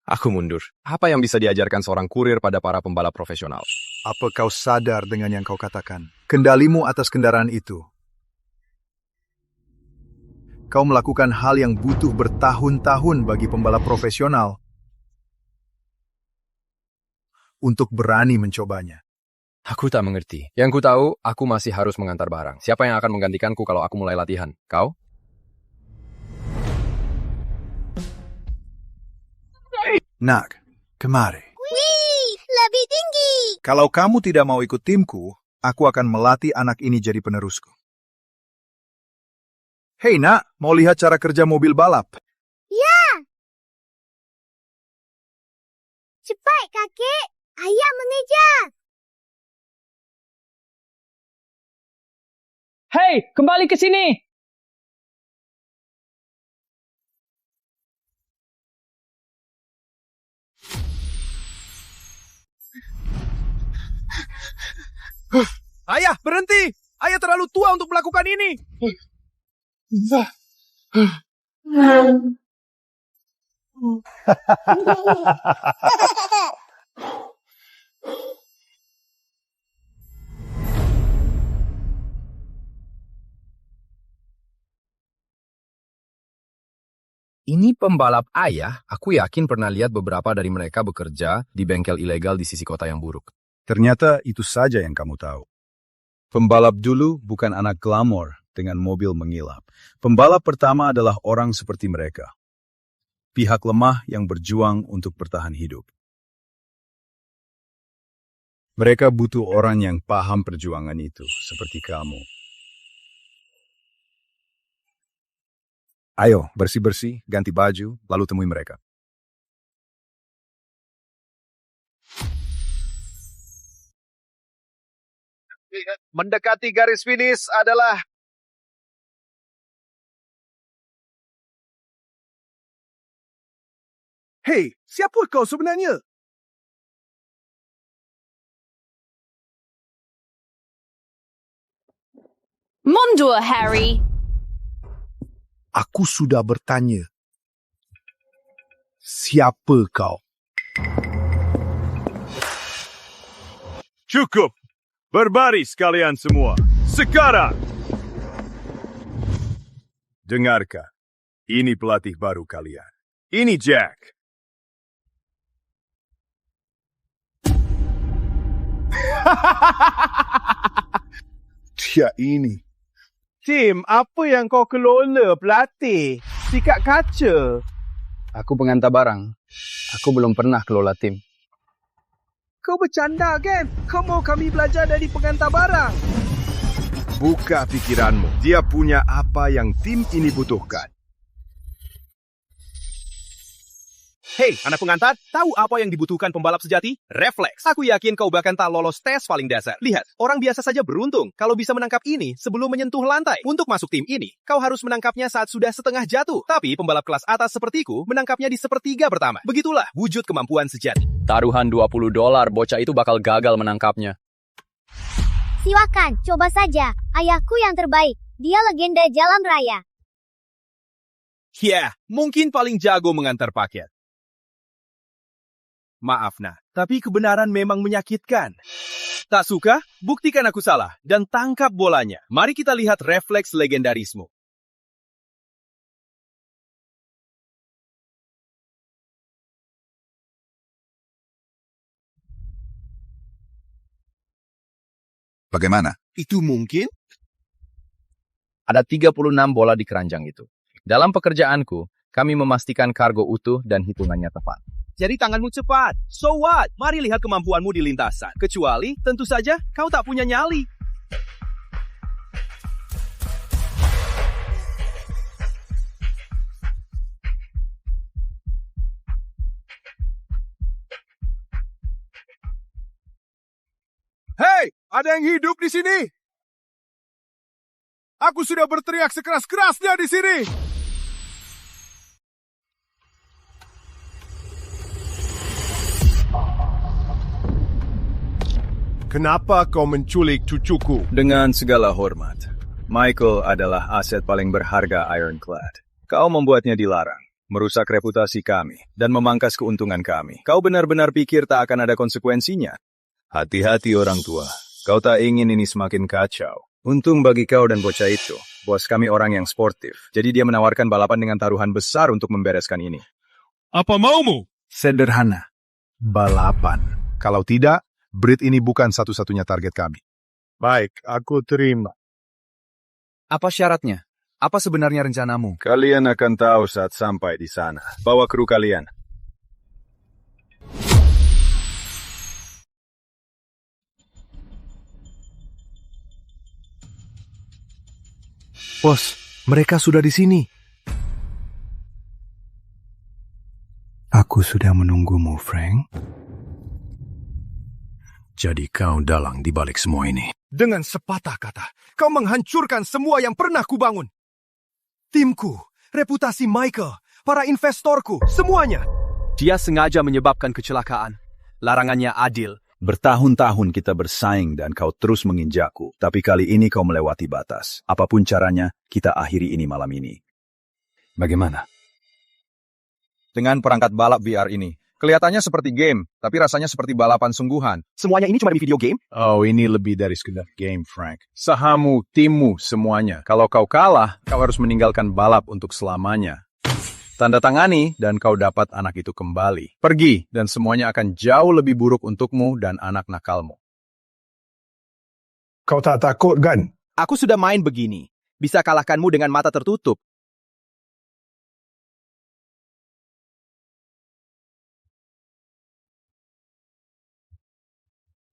Aku mundur. Apa yang bisa diajarkan seorang kurir pada para pembalap profesional? Apa kau sadar dengan yang kau katakan? Kendalimu atas kendaraan itu. Kau melakukan hal yang butuh bertahun-tahun bagi pembalap profesional untuk berani mencobanya. Aku tak mengerti. Yang ku tahu, aku masih harus mengantar barang. Siapa yang akan menggantikanku kalau aku mulai latihan? Kau? Nak, kemari. Wih, lebih tinggi. Kalau kamu tidak mau ikut timku, aku akan melatih anak ini jadi penerusku. Hei nak, mau lihat cara kerja mobil balap? Ya. Cepat kakek, ayah mengejar. Hei, kembali ke sini. Ayah, berhenti! Ayah terlalu tua untuk melakukan ini. Ini pembalap ayah, aku yakin pernah lihat beberapa dari mereka bekerja di bengkel ilegal di sisi kota yang buruk. Ternyata itu saja yang kamu tahu. Pembalap dulu bukan anak glamor dengan mobil mengilap. Pembalap pertama adalah orang seperti mereka. Pihak lemah yang berjuang untuk bertahan hidup. Mereka butuh orang yang paham perjuangan itu, seperti kamu. Ayo, bersih-bersih, ganti baju, lalu temui mereka. Mendekati garis finish adalah... Hei, siapa kau sebenarnya? Mundur, Harry. Aku sudah bertanya. Siapa kau? Cukup! Berbaris kalian semua. Sekarang! Dengarkan. Ini pelatih baru kalian. Ini Jack. Dia ini. Tim, apa yang kau kelola, pelatih? Sikat kaca. Aku pengantar barang. Aku belum pernah kelola tim. Kau bercanda kan? Kau mau kami belajar dari pengantar barang? Buka pikiranmu. Dia punya apa yang tim ini butuhkan. Hei, anak pengantar, tahu apa yang dibutuhkan pembalap sejati? Refleks. Aku yakin kau bahkan tak lolos tes paling dasar. Lihat, orang biasa saja beruntung kalau bisa menangkap ini sebelum menyentuh lantai. Untuk masuk tim ini, kau harus menangkapnya saat sudah setengah jatuh. Tapi pembalap kelas atas sepertiku menangkapnya di sepertiga pertama. Begitulah wujud kemampuan sejati. Taruhan $20, bocah itu bakal gagal menangkapnya. Silakan, coba saja. Ayahku yang terbaik. Dia legenda jalan raya. Ya, mungkin paling jago mengantar paket. Maaf, Nah, tapi kebenaran memang menyakitkan. Tak suka? Buktikan aku salah dan tangkap bolanya. Mari kita lihat refleks legendarismu. Bagaimana? Itu mungkin? Ada 36 bola di keranjang itu. Dalam pekerjaanku, kami memastikan kargo utuh dan hitungannya tepat. Jadi tanganmu cepat. So what? Mari lihat kemampuanmu di lintasan. Kecuali, tentu saja, kau tak punya nyali. Hei, ada yang hidup di sini? Aku sudah berteriak sekeras-kerasnya di sini. Kenapa kau menculik cucuku? Dengan segala hormat, Michael adalah aset paling berharga Ironclad. Kau membuatnya dilarang, merusak reputasi kami, dan memangkas keuntungan kami. Kau benar-benar pikir tak akan ada konsekuensinya? Hati-hati orang tua, kau tak ingin ini semakin kacau. Untung bagi kau dan bocah itu, bos kami orang yang sportif. Jadi dia menawarkan balapan dengan taruhan besar untuk membereskan ini. Apa maumu? Sederhana. Balapan. Kalau tidak, Brit ini bukan satu-satunya target kami. Baik, aku terima. Apa syaratnya? Apa sebenarnya rencanamu? Kalian akan tahu saat sampai di sana. Bawa kru kalian. Bos, mereka sudah di sini. Aku sudah menunggumu, Frank. Jadi kau dalang di balik semua ini. Dengan sepatah kata, kau menghancurkan semua yang pernah kubangun. Timku, reputasi Michael, para investorku, semuanya. Dia sengaja menyebabkan kecelakaan. Larangannya adil. Bertahun-tahun kita bersaing dan kau terus menginjakku. Tapi kali ini kau melewati batas. Apapun caranya, kita akhiri ini malam ini. Bagaimana? Dengan perangkat balap VR ini, kelihatannya seperti game, tapi rasanya seperti balapan sungguhan. Semuanya ini cuma di video game? Oh, ini lebih dari sekedar game, Frank. Sahammu, timmu, semuanya. Kalau kau kalah, kau harus meninggalkan balap untuk selamanya. Tanda tangani, dan kau dapat anak itu kembali. Pergi, dan semuanya akan jauh lebih buruk untukmu dan anak nakalmu. Kau tak takut, kan? Aku sudah main begini. Bisa kalahkanmu dengan mata tertutup.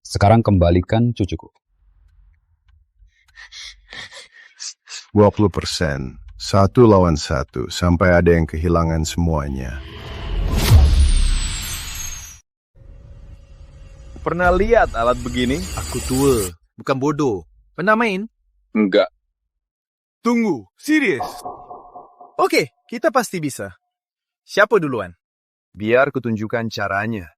Sekarang kembalikan cucuku. 20%. 1 lawan 1, sampai ada yang kehilangan semuanya. Pernah lihat alat begini? Aku tua. bukan bodoh. Pernah main? Enggak. Tunggu, serius? Oke, kita pasti bisa. Siapa duluan? Biar kutunjukkan caranya.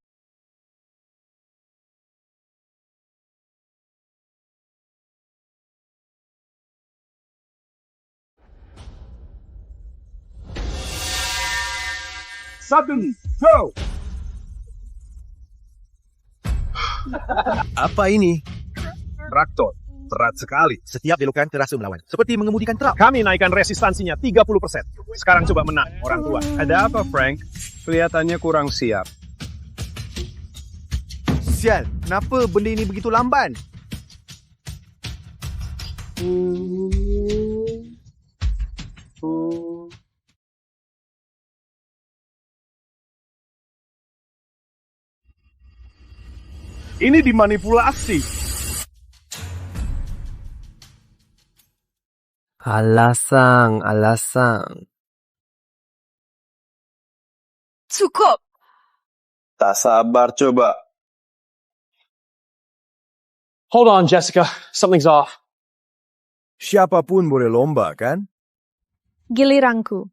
Satu, go! Apa ini? Traktor. Berat sekali. Setiap belokan terasa melawan. Seperti mengemudikan truk. Kami naikkan resistansinya 30%. Sekarang coba menang, orang tua. Ada apa, Frank? Kelihatannya kurang siap. Sial, kenapa benda ini begitu lamban? Ini dimanipulasi. Alasan. Cukup. Tak sabar coba. Hold on, Jessica. Something's off. Siapapun boleh lomba, kan? Giliranku.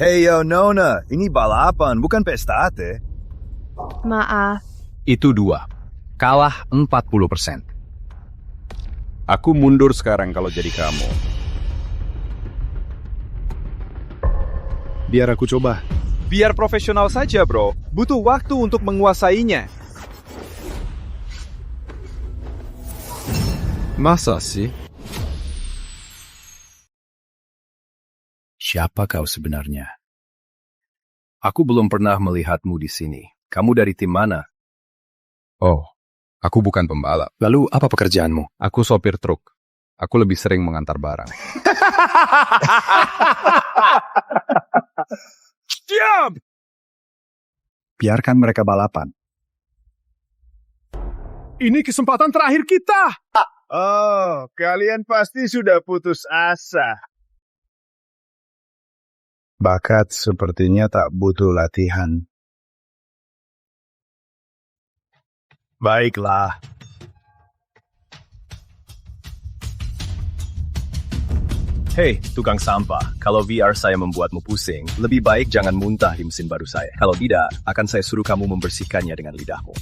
Hey yo Nona, ini balapan bukan pesta teh. Maaf. Itu 2. Kalah 40%. Aku mundur sekarang kalau jadi kamu. Biar aku coba. Biar profesional saja, bro. Butuh waktu untuk menguasainya. Masa sih? Siapa kau sebenarnya? Aku belum pernah melihatmu di sini. Kamu dari tim mana? Oh, aku bukan pembalap. Lalu apa pekerjaanmu? Aku sopir truk. Aku lebih sering mengantar barang. Diam! Biarkan mereka balapan. Ini kesempatan terakhir kita. Oh, kalian pasti sudah putus asa. Bakat sepertinya tak butuh latihan. Baiklah. Hei, tukang sampah. Kalau VR saya membuatmu pusing, lebih baik jangan muntah di mesin baru saya. Kalau tidak, akan saya suruh kamu membersihkannya dengan lidahmu.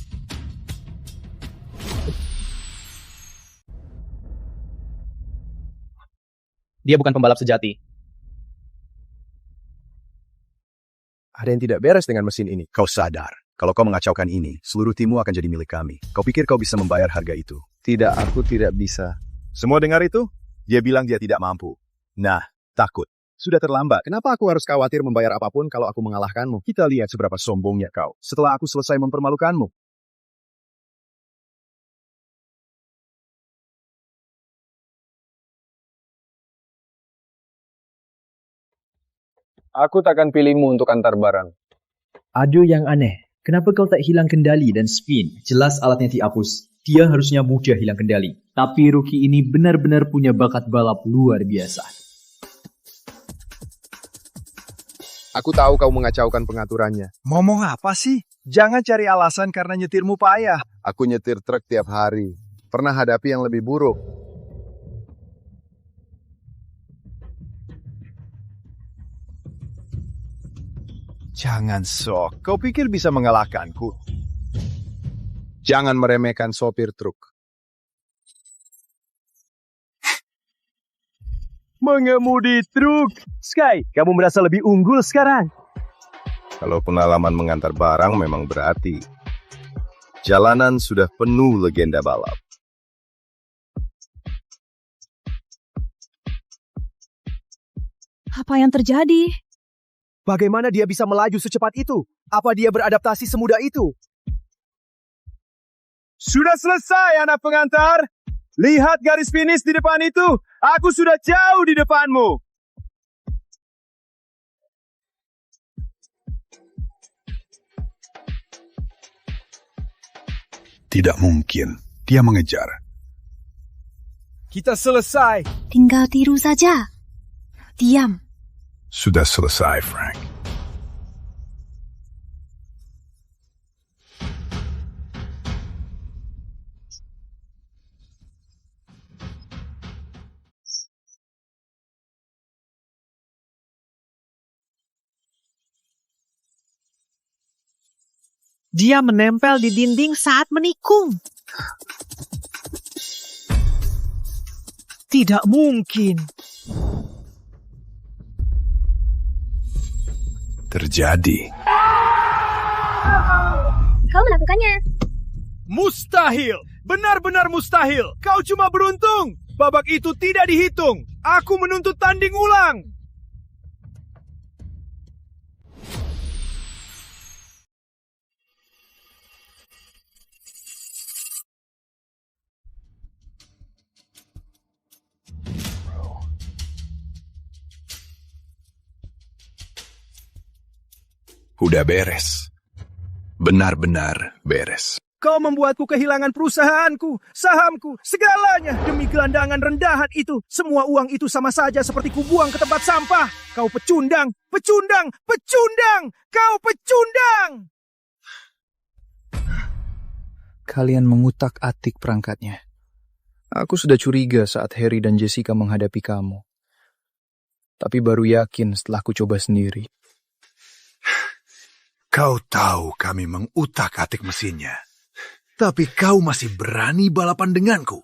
Dia bukan pembalap sejati. Ada yang tidak beres dengan mesin ini. Kau sadar, kalau kau mengacaukan ini, seluruh timmu akan jadi milik kami. Kau pikir kau bisa membayar harga itu? Tidak, aku tidak bisa. Semua dengar itu? Dia bilang dia tidak mampu. Nah, takut. Sudah terlambat. Kenapa aku harus khawatir membayar apapun kalau aku mengalahkanmu? Kita lihat seberapa sombongnya kau. Setelah aku selesai mempermalukanmu. Aku takkan pilihmu untuk antar barang. Aduh yang aneh. Kenapa kau tak hilang kendali dan spin? Jelas alatnya dihapus. Dia harusnya mudah hilang kendali. Tapi rookie ini benar-benar punya bakat balap luar biasa. Aku tahu kau mengacaukan pengaturannya. Ngomong apa sih? Jangan cari alasan karena nyetirmu payah. Aku nyetir truk tiap hari. Pernah hadapi yang lebih buruk. Jangan sok. Kau pikir bisa mengalahkanku? Jangan meremehkan sopir truk. Mengemudi truk. Sky, kamu merasa lebih unggul sekarang. Kalau pengalaman mengantar barang memang berarti. Jalanan sudah penuh legenda balap. Apa yang terjadi? Bagaimana dia bisa melaju secepat itu? Apa dia beradaptasi semudah itu? Sudah selesai, anak pengantar. Lihat garis finish di depan itu. Aku sudah jauh di depanmu. Tidak mungkin. Dia mengejar. Kita selesai. Tinggal tiru saja. Diam. Sudah selesai, Frank. Dia menempel di dinding saat menikung. Tidak mungkin. Terjadi. Kau melakukannya. Mustahil. Benar-benar mustahil. Kau cuma beruntung. Babak itu tidak dihitung. Aku menuntut tanding ulang. Udah beres. Benar-benar beres. Kau membuatku kehilangan perusahaanku, sahamku, segalanya demi gelandangan rendahan itu. Semua uang itu sama saja seperti kubuang ke tempat sampah. Kau pecundang, pecundang, pecundang! Kau pecundang! Kalian mengutak-atik perangkatnya. Aku sudah curiga saat Harry dan Jessica menghadapi kamu. Tapi baru yakin setelah ku coba sendiri. Kau tahu kami mengutak-atik mesinnya. Tapi kau masih berani balapan denganku.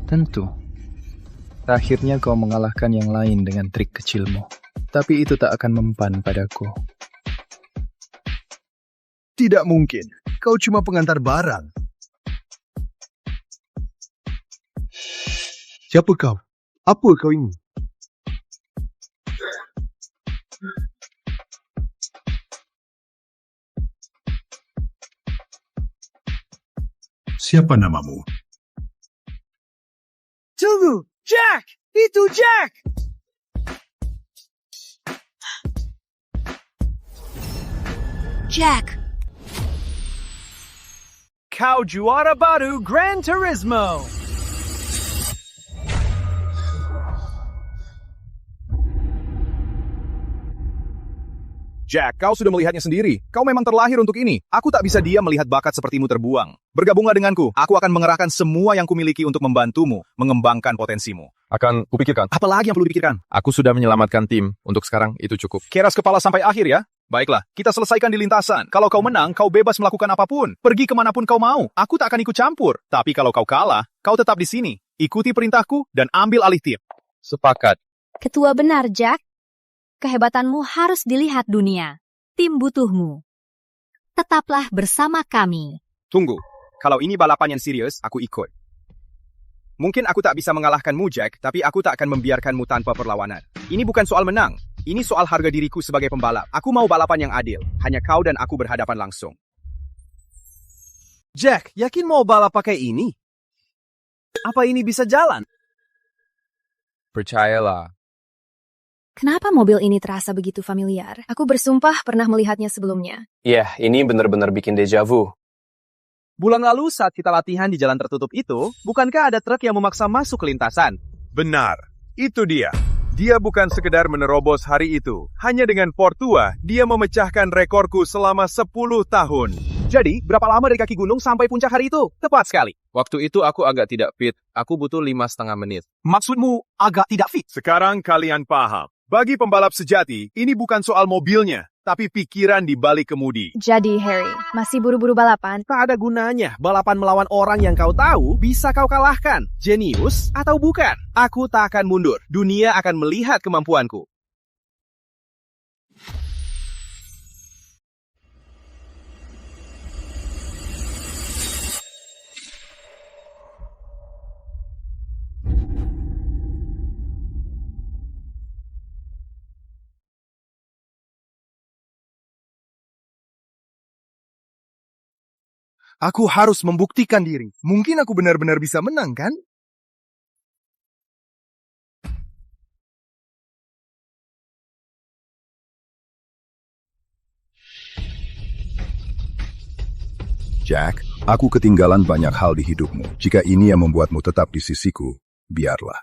Tentu. Akhirnya kau mengalahkan yang lain dengan trik kecilmu. Tapi itu tak akan mempan padaku. Tidak mungkin. Kau cuma pengantar barang. Siapa kau? Apa kau ini? Siapa namamu? Tunggu, Jack! Itu Jack! Jack! Kau juara baru Gran Turismo! Jack, kau sudah melihatnya sendiri. Kau memang terlahir untuk ini. Aku tak bisa diam melihat bakat sepertimu terbuang. Bergabunglah denganku. Aku akan mengerahkan semua yang kumiliki untuk membantumu mengembangkan potensimu. Akan kupikirkan. Apalagi yang perlu dipikirkan? Aku sudah menyelamatkan tim. Untuk sekarang, itu cukup. Keras kepala sampai akhir ya. Baiklah, kita selesaikan di lintasan. Kalau kau menang, kau bebas melakukan apapun. Pergi kemanapun kau mau. Aku tak akan ikut campur. Tapi kalau kau kalah, kau tetap di sini. Ikuti perintahku dan ambil alih tim. Sepakat. Ketua benar, Jack. Kehebatanmu harus dilihat dunia. Tim butuhmu. Tetaplah bersama kami. Tunggu, kalau ini balapan yang serius, aku ikut. Mungkin aku tak bisa mengalahkanmu, Jack, tapi aku tak akan membiarkanmu tanpa perlawanan. Ini bukan soal menang. Ini soal harga diriku sebagai pembalap. Aku mau balapan yang adil. Hanya kau dan aku berhadapan langsung. Jack, yakin mau balap pakai ini? Apa ini bisa jalan? Percayalah. Kenapa mobil ini terasa begitu familiar? Aku bersumpah pernah melihatnya sebelumnya. Iya, ini benar-benar bikin deja vu. Bulan lalu saat kita latihan di jalan tertutup itu, bukankah ada truk yang memaksa masuk ke lintasan? Benar, itu dia. Dia bukan sekedar menerobos hari itu. Hanya dengan Portua, dia memecahkan rekorku selama 10 tahun. Jadi, berapa lama dari kaki gunung sampai puncak hari itu? Tepat sekali. Waktu itu aku agak tidak fit. Aku butuh 5,5 menit. Maksudmu agak tidak fit? Sekarang kalian paham. Bagi pembalap sejati, ini bukan soal mobilnya, tapi pikiran di balik kemudi. Jadi, Harry, masih buru-buru balapan? Tak ada gunanya. Balapan melawan orang yang kau tahu bisa kau kalahkan. Jenius atau bukan? Aku tak akan mundur. Dunia akan melihat kemampuanku. Aku harus membuktikan diri. Mungkin aku benar-benar bisa menang, kan? Jack, aku ketinggalan banyak hal di hidupmu. Jika ini yang membuatmu tetap di sisiku, biarlah.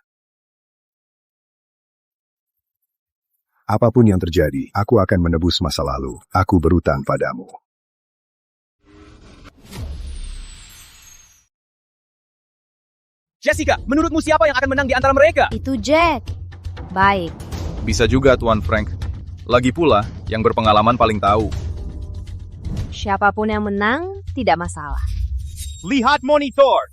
Apapun yang terjadi, aku akan menebus masa lalu. Aku berutang padamu. Jessica, menurutmu siapa yang akan menang di antara mereka? Itu Jack. Baik. Bisa juga, Tuan Frank. Lagi pula, yang berpengalaman paling tahu. Siapapun yang menang, tidak masalah. Lihat monitor.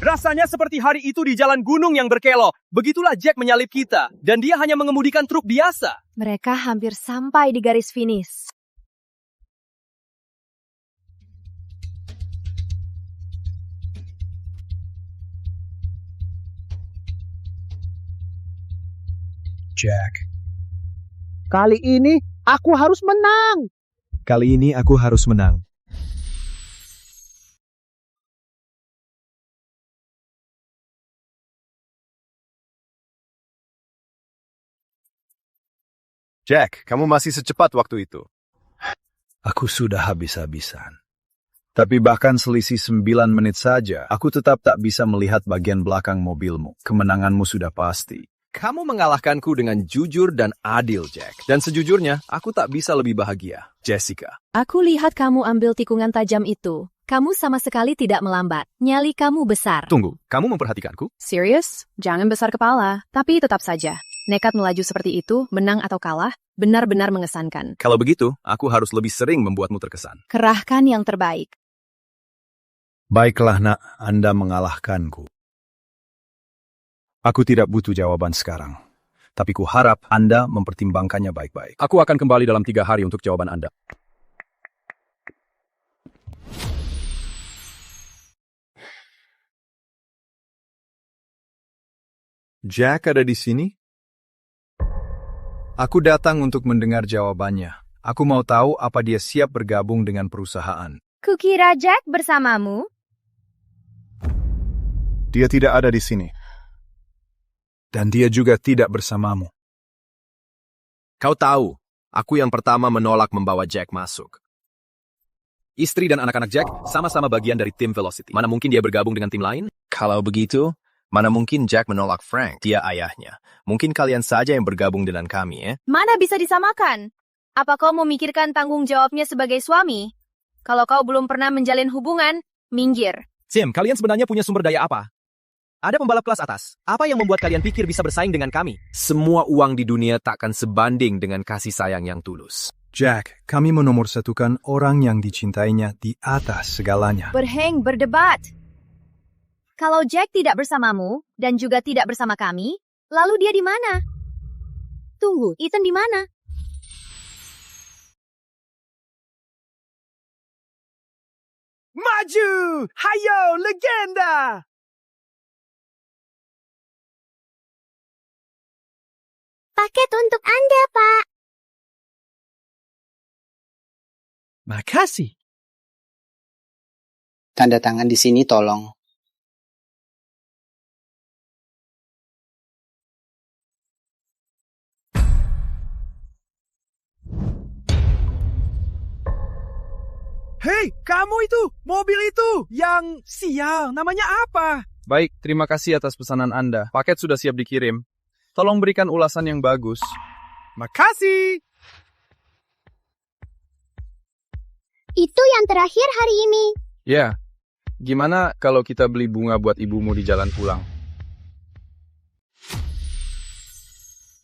Rasanya seperti hari itu di jalan gunung yang berkelok. Begitulah Jack menyalip kita, dan dia hanya mengemudikan truk biasa. Mereka hampir sampai di garis finish. Jack. Kali ini aku harus menang. Kali ini aku harus menang. Jack, kamu masih secepat waktu itu. Aku sudah habis-habisan. Tapi bahkan selisih 9 menit saja, aku tetap tak bisa melihat bagian belakang mobilmu. Kemenanganmu sudah pasti. Kamu mengalahkanku dengan jujur dan adil, Jack. Dan sejujurnya, aku tak bisa lebih bahagia. Jessica. Aku lihat kamu ambil tikungan tajam itu. Kamu sama sekali tidak melambat. Nyali kamu besar. Tunggu, kamu memperhatikanku? Serius? Jangan besar kepala. Tapi tetap saja. Nekat melaju seperti itu, menang atau kalah, benar-benar mengesankan. Kalau begitu, aku harus lebih sering membuatmu terkesan. Kerahkan yang terbaik. Baiklah, nak, Anda mengalahkanku. Aku tidak butuh jawaban sekarang. Tapi kuharap Anda mempertimbangkannya baik-baik. Aku akan kembali dalam 3 hari untuk jawaban Anda. Jack ada di sini? Aku datang untuk mendengar jawabannya. Aku mau tahu apa dia siap bergabung dengan perusahaan. Kukira Jack bersamamu. Dia tidak ada di sini. Dan dia juga tidak bersamamu. Kau tahu, aku yang pertama menolak membawa Jack masuk. Istri dan anak-anak Jack sama-sama bagian dari tim Velocity. Mana mungkin dia bergabung dengan tim lain? Kalau begitu, mana mungkin Jack menolak Frank? Dia ayahnya. Mungkin kalian saja yang bergabung dengan kami, ya? Mana bisa disamakan? Apa kau memikirkan tanggung jawabnya sebagai suami? Kalau kau belum pernah menjalin hubungan, minggir. Tim, kalian sebenarnya punya sumber daya apa? Ada pembalap kelas atas. Apa yang membuat kalian pikir bisa bersaing dengan kami? Semua uang di dunia takkan sebanding dengan kasih sayang yang tulus. Jack, kami menomorsatukan orang yang dicintainya di atas segalanya. Berheng berdebat. Kalau Jack tidak bersamamu, dan juga tidak bersama kami, lalu dia di mana? Tunggu, Ethan di mana? Maju! Hayo, legenda! Paket untuk Anda, Pak. Makasih. Tanda tangan di sini tolong. Hei, kamu itu! Mobil itu! Yang sial, namanya apa? Baik, terima kasih atas pesanan Anda. Paket sudah siap dikirim. Tolong berikan ulasan yang bagus. Makasih! Itu yang terakhir hari ini. Ya, gimana kalau kita beli bunga buat ibumu di jalan pulang?